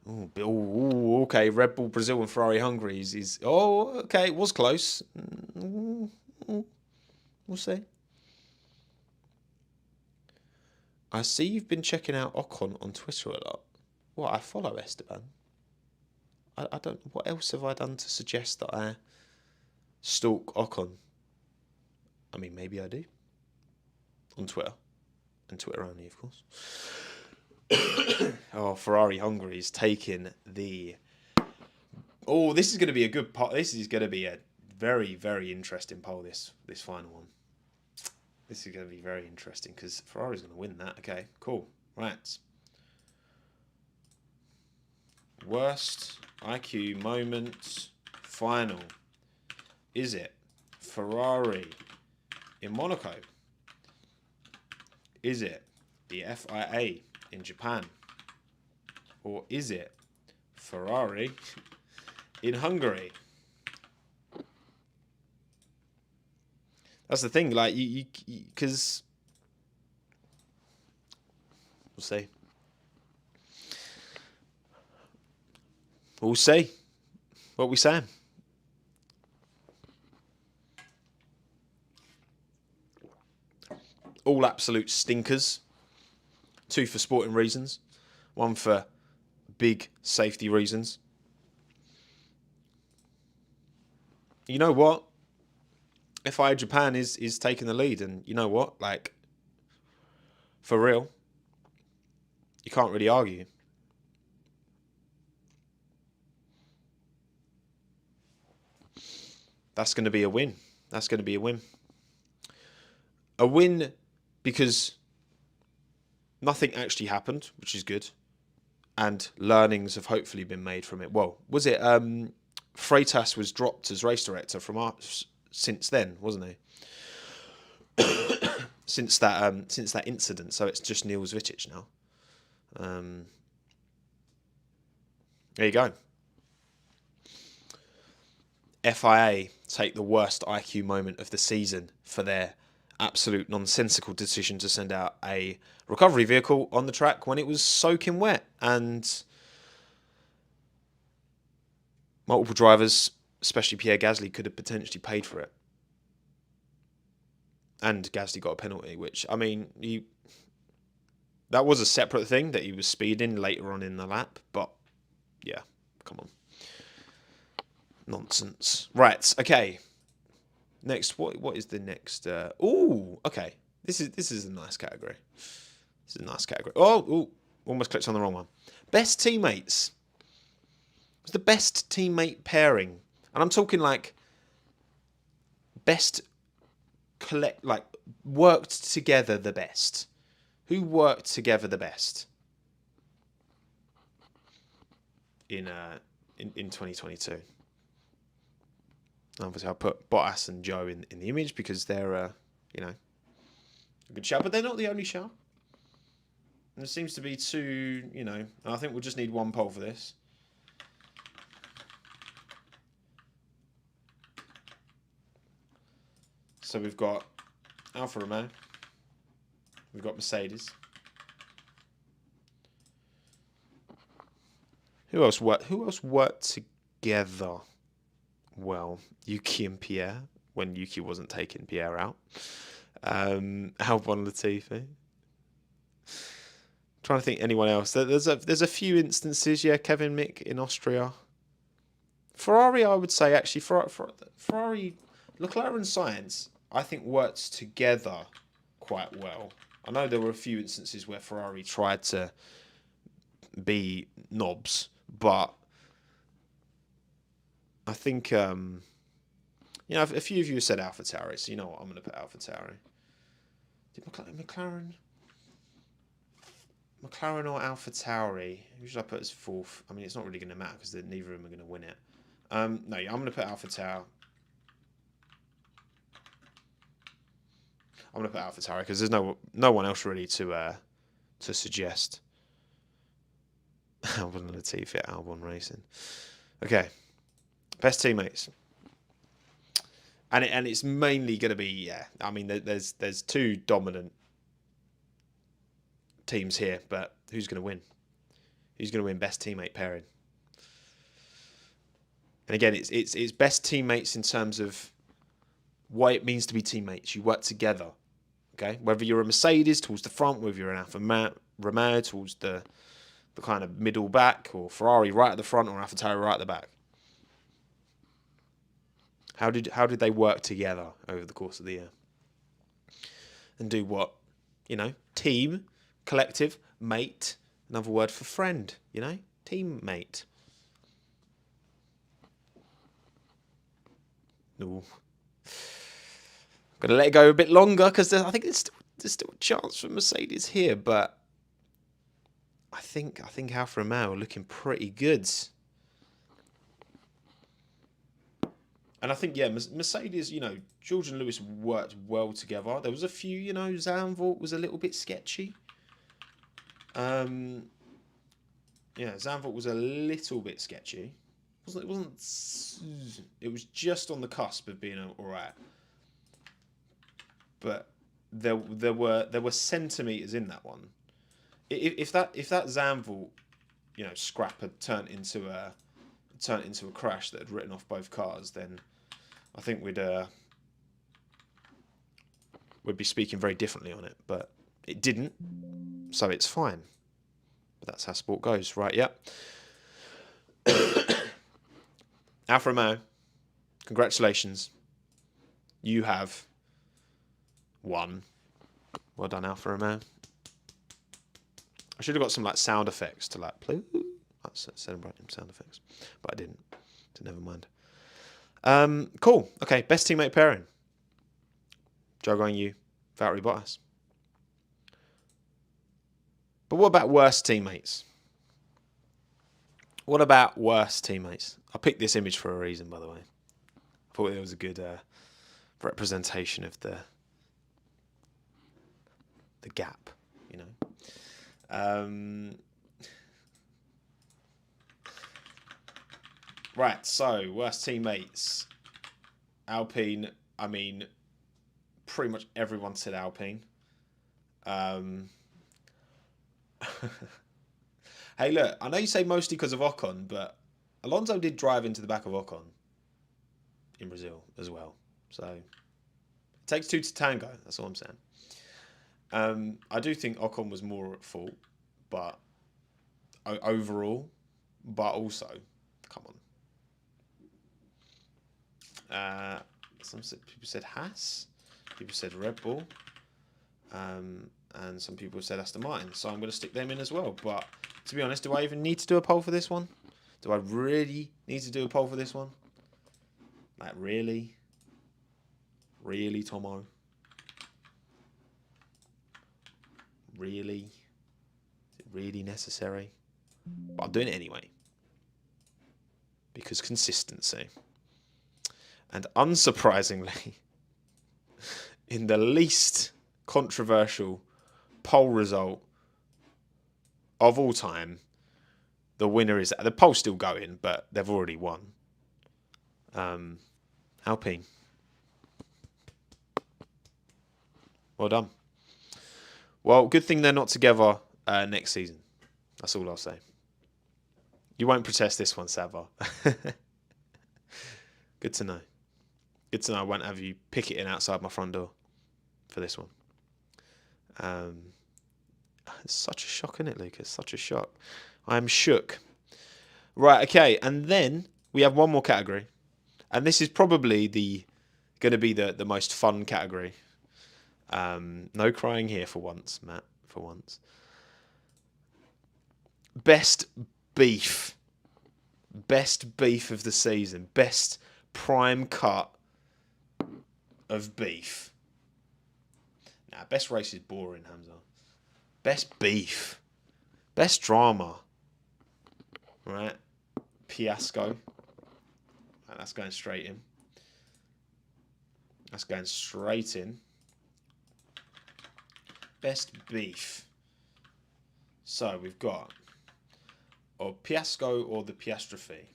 Oh, okay. Red Bull Brazil and Ferrari Hungary is okay. It was close. We'll see. I see you've been checking out Ocon on Twitter a lot. What, I follow Esteban. I don't. What else have I done to suggest that I stalk Ocon? I mean, maybe I do. On Twitter. And Twitter only, of course. Oh, Ferrari Hungary is taking the... Oh, this is going to be a good poll. This is going to be a very, very interesting poll, this final one. This is going to be very interesting because Ferrari's going to win that. Okay, cool. Right. Worst IQ moment final. Is it Ferrari in Monaco? Is it the FIA in Japan? Or is it Ferrari in Hungary? That's the thing, like, because we'll see. We'll see what we saying. All absolute stinkers. 2 for sporting reasons. 1 for big safety reasons. You know what? FIA Japan is taking the lead, and you know what? Like, for real, you can't really argue. That's going to be a win. That's going to be a win. A win because nothing actually happened, which is good. And learnings have hopefully been made from it. Well, was it Freitas was dropped as race director from us since then, wasn't he? since that incident, so it's just Niels Vitic now. There you go. FIA take the worst IQ moment of the season for their absolute nonsensical decision to send out a recovery vehicle on the track when it was soaking wet, and multiple drivers, especially Pierre Gasly, could have potentially paid for it. And Gasly got a penalty, which, I mean, that was a separate thing that he was speeding later on in the lap, but yeah, come on. Nonsense. Right, okay. Next, what is the next? Okay. This is a nice category. This is a nice category. Almost clicked on the wrong one. Best teammates. What's the best teammate pairing? And I'm talking like best worked together the best. Who worked together the best in 2022? Obviously, I put Bottas and Joe in the image because they're, a good shout. But they're not the only shout. There seems to be 2, and I think we'll just need 1 poll for this. So we've got Alfa Romeo. We've got Mercedes. Who else worked together? Well, Yuki and Pierre when Yuki wasn't taking Pierre out. Albon Latifi. Trying to think anyone else. There's a few instances. Yeah, Kevin Mick in Austria. Ferrari, I would say actually, Ferrari, Leclerc and Sainz, I think worked together quite well. I know there were a few instances where Ferrari tried to be knobs, but I think a few of you said AlphaTauri, so you know what, I'm going to put AlphaTauri. Did McLaren or AlphaTauri? Who should I put as fourth? I mean, it's not really going to matter because neither of them are going to win it. No, I'm going to put AlphaTauri. I'm going to put AlphaTauri because there's no one else really to suggest. Albon Latifi at Albon Racing. Okay, best teammates. And it's mainly going to be, I mean, there's two dominant teams here, but who's going to win? Who's going to win best teammate pairing? And again, it's best teammates in terms of what it means to be teammates. You work together, okay? Whether you're a Mercedes towards the front, whether you're an Alfa Romeo towards the kind of middle back, or Ferrari right at the front, or AlphaTauri right at the back. How did they work together over the course of the year? And do what? Team, collective, mate, another word for friend, teammate. No. Gonna let it go a bit longer because I think there's still a chance for Mercedes here, but I think Alfa Romeo are looking pretty good. And I think, Mercedes, George and Lewis worked well together. There was a few, Zandvoort was a little bit sketchy. Zandvoort was a little bit sketchy. It was just on the cusp of being all right. But there were centimeters in that one. If that Zandvoort, scrap had turned into a crash that had written off both cars, then I think we'd be speaking very differently on it. But it didn't, so it's fine. But that's how sport goes, right? Yep. Alfa Romeo, congratulations. You have won. Well done, Alfa Romeo. I should have got some sound effects to play. That's celebrating sound effects, but I didn't. So never mind. Cool. Okay, best teammate pairing. Zhou Guanyu, Valtteri Bottas. But what about worst teammates? What about worst teammates? I picked this image for a reason, by the way. I thought it was a good representation of the gap, Right, so worst teammates. Alpine, I mean, pretty much everyone said Alpine. Hey, look, I know you say mostly because of Ocon, but Alonso did drive into the back of Ocon in Brazil as well. So it takes two to tango, that's all I'm saying. I do think Ocon was more at fault, but overall, but also, come on. Some people said Haas, people said Red Bull, and some people said Aston Martin. So I'm going to stick them in as well. But to be honest, do I even need to do a poll for this one? Do I really need to do a poll for this one? Really? Really, Tommo? Really? Is it really necessary? But I'm doing it anyway. Because consistency. And unsurprisingly, in the least controversial poll result of all time, the winner is... The poll's still going, but they've already won. Alpine. Well done. Well, good thing they're not together next season. That's all I'll say. You won't protest this one, Sava. Good to know. Good to know I won't have you picketing outside my front door for this one. It's such a shock, isn't it, Lucas? Such a shock. I am shook. Right, okay, and then we have one more category. And this is probably going to be the most fun category. No crying here for once, Matt, for once. Best beef. Best beef of the season. Best prime cut of beef. Nah, best race is boring, Hamza. Best beef. Best drama. Right? Fiasco. Right, that's going straight in. That's going straight in. Best beef. So we've got or Fiasco or the Piastrophe.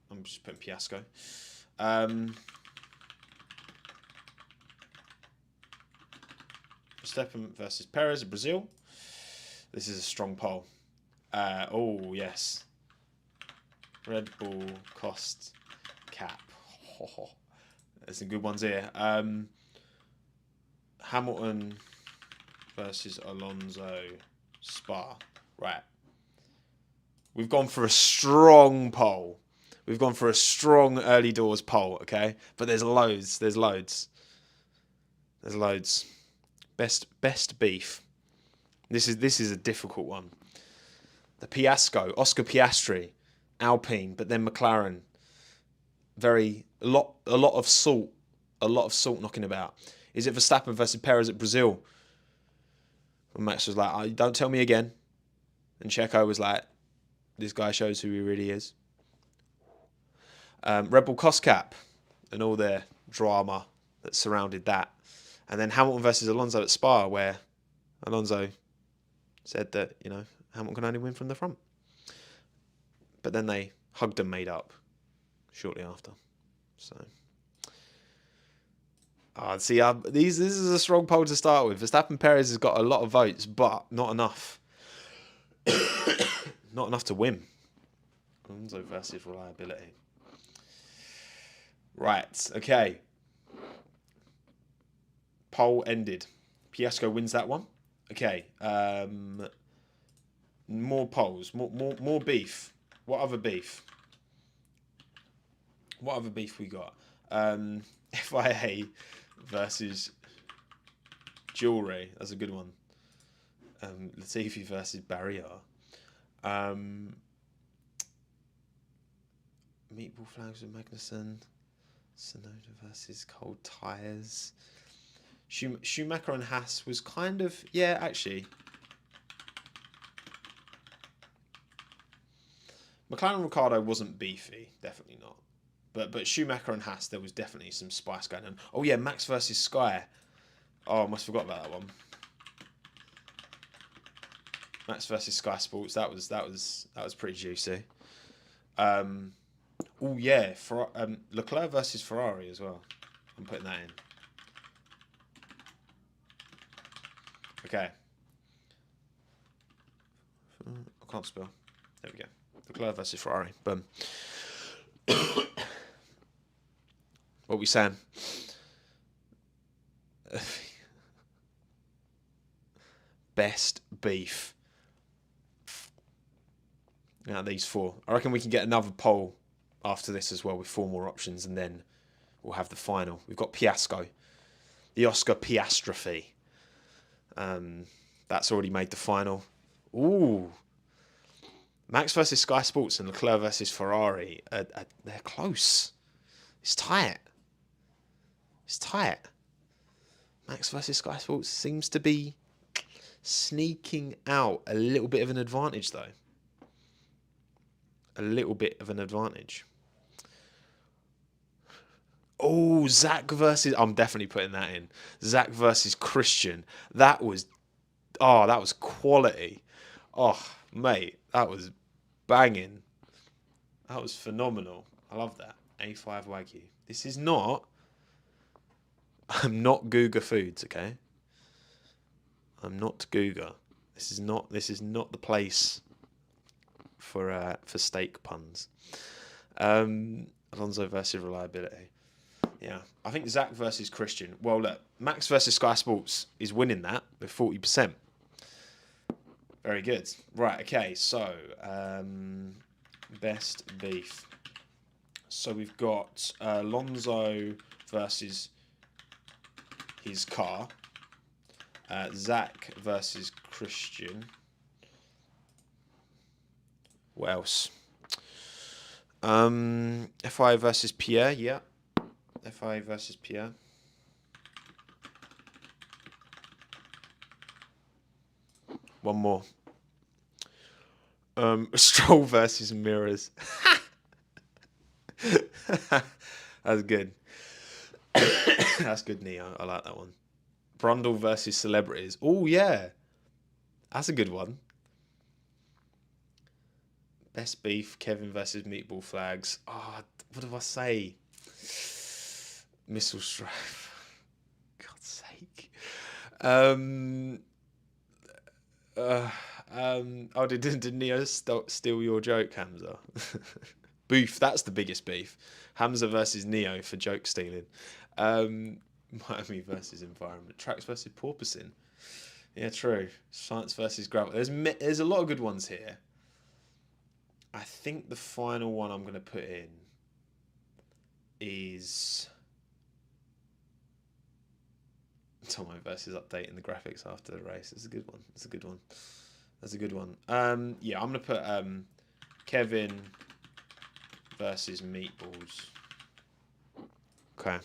I'm just putting Fiasco. Verstappen versus Perez of Brazil. This is a strong poll. Oh, yes. Red Bull cost cap. There's some good ones here. Hamilton versus Alonso Spa. Right. We've gone for a strong poll. We've gone for a strong early doors poll, okay? But there's loads. There's loads. There's loads. Best beef. This is a difficult one. The Fiasco, Oscar Piastri, Alpine, but then McLaren. A lot of salt knocking about. Is it Verstappen versus Perez at Brazil? And Max was like, oh, "Don't tell me again." And Checo was like, "This guy shows who he really is." Red Bull cost cap and all the drama that surrounded that, and then Hamilton versus Alonso at Spa, where Alonso said that Hamilton can only win from the front, but then they hugged and made up shortly after. So, this is a strong poll to start with. Verstappen Perez has got a lot of votes, but not enough. Not enough to win. Alonso versus reliability. Right, okay. Poll ended. Fiasco wins that one. Okay. More polls. More beef. What other beef? What other beef we got? FIA versus Jewelry. That's a good one. Latifi versus Barrier. Meatball flags with Magnussen. Sonoda versus Cold Tyres. Schumacher and Haas was kind of... Yeah, actually. McLaren and Ricciardo wasn't beefy. Definitely not. But Schumacher and Haas, there was definitely some spice going on. Oh, yeah, Max versus Sky. Oh, I must have forgot about that one. Max versus Sky Sports. That was pretty juicy. Oh yeah, Leclerc versus Ferrari as well. I'm putting that in. Okay. I can't spell. There we go. Leclerc versus Ferrari. Boom. What are we saying? Best beef. Now these four. I reckon we can get another poll after this as well with 4 more options, and then we'll have the final. We've got Fiasco, the Oscar Piastrophe. That's already made the final. Ooh, Max versus Sky Sports and Leclerc versus Ferrari. They're close. It's tight. It's tight. Max versus Sky Sports seems to be sneaking out a little bit of an advantage, though. A little bit of an advantage. Oh, Zach versus... I'm definitely putting that in. Zach versus Christian. That was quality. Oh, mate, that was banging. That was phenomenal. I love that. A5 Wagyu. This is not... I'm not Googa Foods, okay? I'm not Googa. This is not the place for steak puns. Alonso versus reliability. Yeah, I think Zach versus Christian. Well, look, Max versus Sky Sports is winning that with 40%. Very good. Right, okay, so best beef. So we've got Alonso versus his car. Zach versus Christian. What else? FI versus Pierre, yeah. FI versus Pierre. One more. Stroll versus Mirrors. That's good. That's good, Neo. I like that one. Brundle versus Celebrities. Oh, yeah. That's a good one. Best beef, Kevin versus Meatball Flags. Oh, what do I say? Missile Strife. God's sake. Did Neo steal your joke, Hamza? Beef, that's the biggest beef. Hamza versus Neo for joke stealing. Miami versus Environment. Tracks versus Porpoising. Yeah, true. Science versus Gravel. There's a lot of good ones here. I think the final one I'm going to put in is Tommo versus updating the graphics after the race. That's a good one. That's a good one. That's a good one. Yeah, I'm going to put Kevin versus Meatballs. Okay.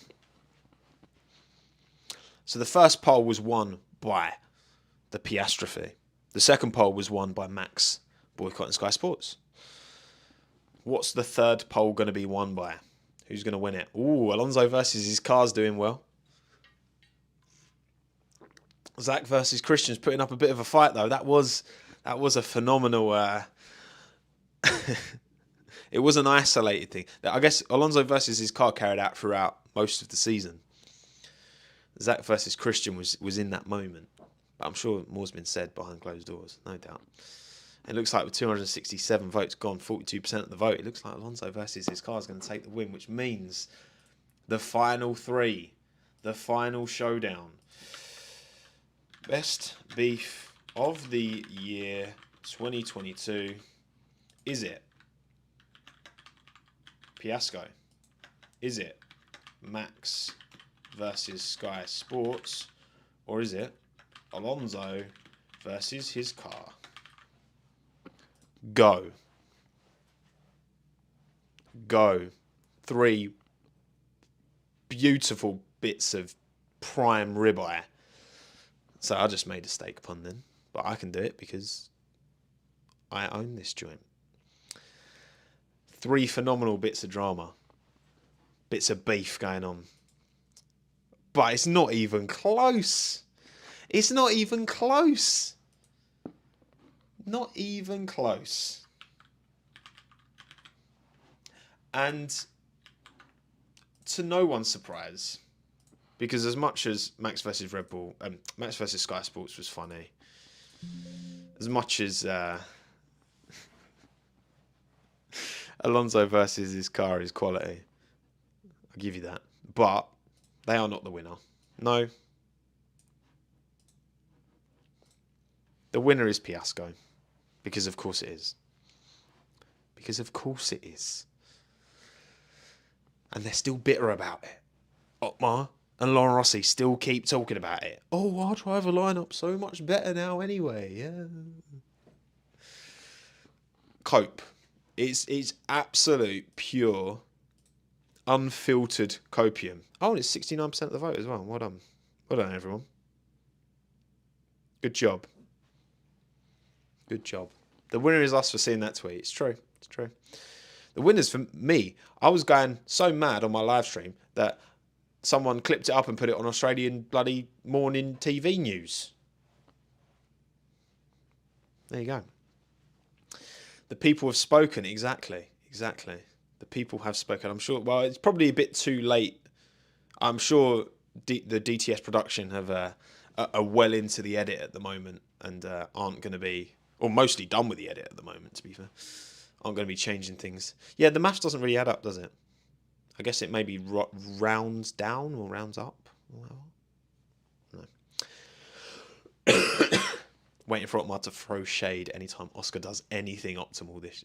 So the first poll was won by the Piastrophe. The second poll was won by Max boycotting Sky Sports. What's the third poll going to be won by? Who's going to win it? Ooh, Alonso versus his car's doing well. Zach versus Christian's putting up a bit of a fight though. That was a phenomenal. It was an isolated thing. I guess Alonso versus his car carried out throughout most of the season. Zach versus Christian was in that moment. But I'm sure more's been said behind closed doors, no doubt. It looks like with 267 votes gone, 42% of the vote, it looks like Alonso versus his car is going to take the win, which means the final three, the final showdown. Best beef of the year 2022. Is it Fiasco? Is it Max versus Sky Sports? Or is it Alonso versus his car? Go. 3 beautiful bits of prime ribeye. So I just made a steak pun then. But I can do it because I own this joint. 3 phenomenal bits of drama. Bits of beef going on. But it's not even close. It's not even close. Not even close. And to no one's surprise, because as much as Max versus Max versus Sky Sports was funny, as much as Alonso versus his car is quality, I'll give you that. But they are not the winner. No. The winner is Fiasco. Because of course it is. Because of course it is. And they're still bitter about it. Otmar and Lauren Rossi still keep talking about it. Oh, our driver lineup so much better now anyway. Yeah. Cope. It's absolute, pure, unfiltered copium. Oh, and it's 69% of the vote as well. Well done. Well done, everyone. Good job. Good job. The winner is us for seeing that tweet. It's true. It's true. The winner's for me. I was going so mad on my live stream that someone clipped it up and put it on Australian bloody morning TV news. There you go. The people have spoken. Exactly. Exactly. The people have spoken. I'm sure. Well, it's probably a bit too late. I'm sure the DTS production have are well into the edit at the moment and aren't going to be, or mostly done with the edit at the moment, to be fair. Aren't going to be changing things. Yeah, the maths doesn't really add up, does it? I guess it maybe rounds down or rounds up. No. Waiting for Otmar to throw shade anytime Oscar does anything optimal this.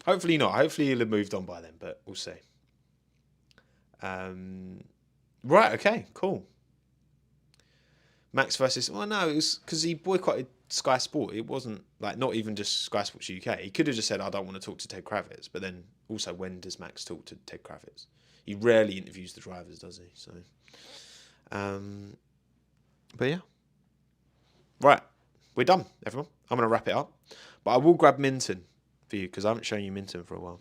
Hopefully not. Hopefully he'll have moved on by then, but we'll see. Right, okay, cool. Max versus... Well, no, it was because he boycotted Sky Sport. It wasn't, like, not even just Sky Sports UK. He could have just said, I don't want to talk to Ted Kravitz. But then, also, when does Max talk to Ted Kravitz? He rarely interviews the drivers, does he? So, but yeah. Right, we're done, everyone. I'm going to wrap it up. But I will grab Minton for you, because I haven't shown you Minton for a while.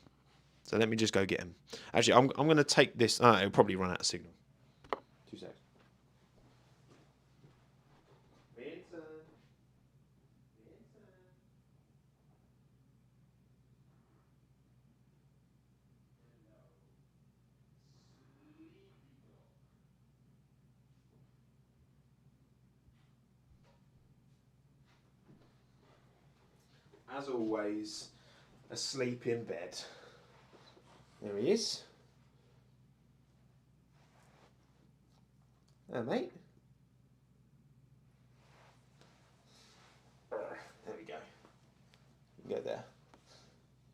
So let me just go get him. Actually, I'm going to take this... it'll probably run out of signal. 2 seconds. As always, asleep in bed. There he is. There, mate. There we go. You go there.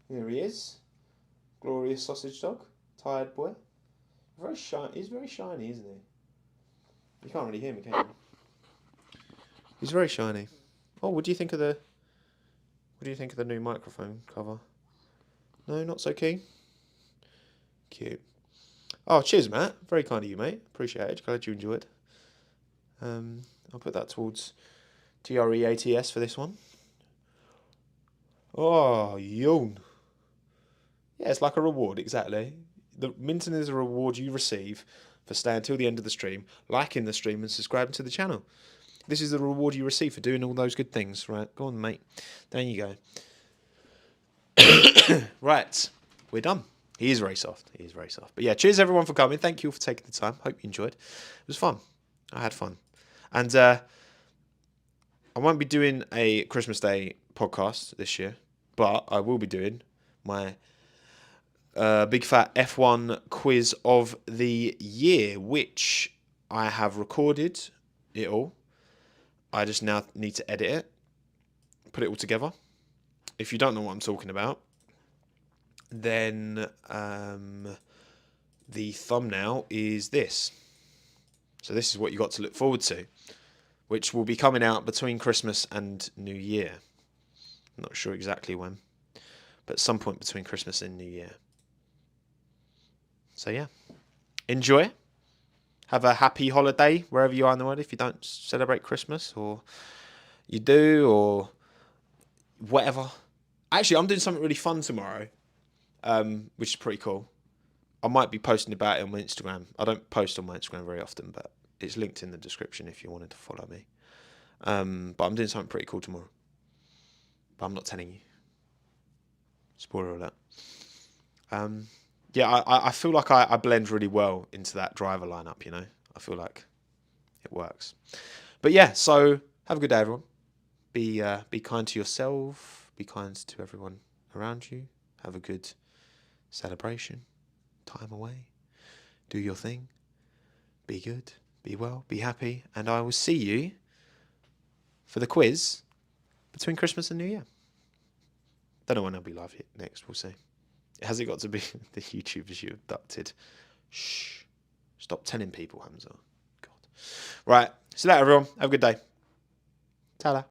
Here he is. Glorious sausage dog. Tired boy. Very shiny. He's very shiny, isn't he? You can't really hear me, can you? He's very shiny. Oh, what do you think of the... What do you think of the new microphone cover? No, not so keen? Cute. Oh, cheers, Matt. Very kind of you, mate. Appreciate it. Glad you enjoyed. I'll put that towards TREATS for this one. Oh, yawn. Yeah, it's like a reward, exactly. The Minton is a reward you receive for staying till the end of the stream, liking the stream and subscribing to the channel. This is the reward you receive for doing all those good things. Right, go on, mate. There you go. Right, we're done. He is very soft. He is very soft. But yeah, cheers everyone for coming. Thank you all for taking the time. Hope you enjoyed. It was fun. I had fun. And I won't be doing a Christmas Day podcast this year, but I will be doing my big fat F1 quiz of the year, which I have recorded it all. I just now need to edit it, put it all together. If you don't know what I'm talking about, then the thumbnail is this. So this is what you got to look forward to, which will be coming out between Christmas and New Year. I'm not sure exactly when, but at some point between Christmas and New Year. So yeah, enjoy. Have a happy holiday wherever you are in the world. If you don't celebrate Christmas, or you do, or whatever. Actually, I'm doing something really fun tomorrow, which is pretty cool. I might be posting about it on my Instagram. I don't post on my Instagram very often, but it's linked in the description if you wanted to follow me. But I'm doing something pretty cool tomorrow. But I'm not telling you. Spoiler alert. Yeah, I feel like I blend really well into that driver lineup, you know. I feel like it works. But yeah, so have a good day, everyone. Be kind to yourself. Be kind to everyone around you. Have a good celebration. Time away. Do your thing. Be good. Be well. Be happy. And I will see you for the quiz between Christmas and New Year. Don't know when I'll be live next. We'll see. Has it got to be the YouTubers you abducted? Shh. Stop telling people, Hamza. God. Right. See you later, everyone. Have a good day. Ta-da.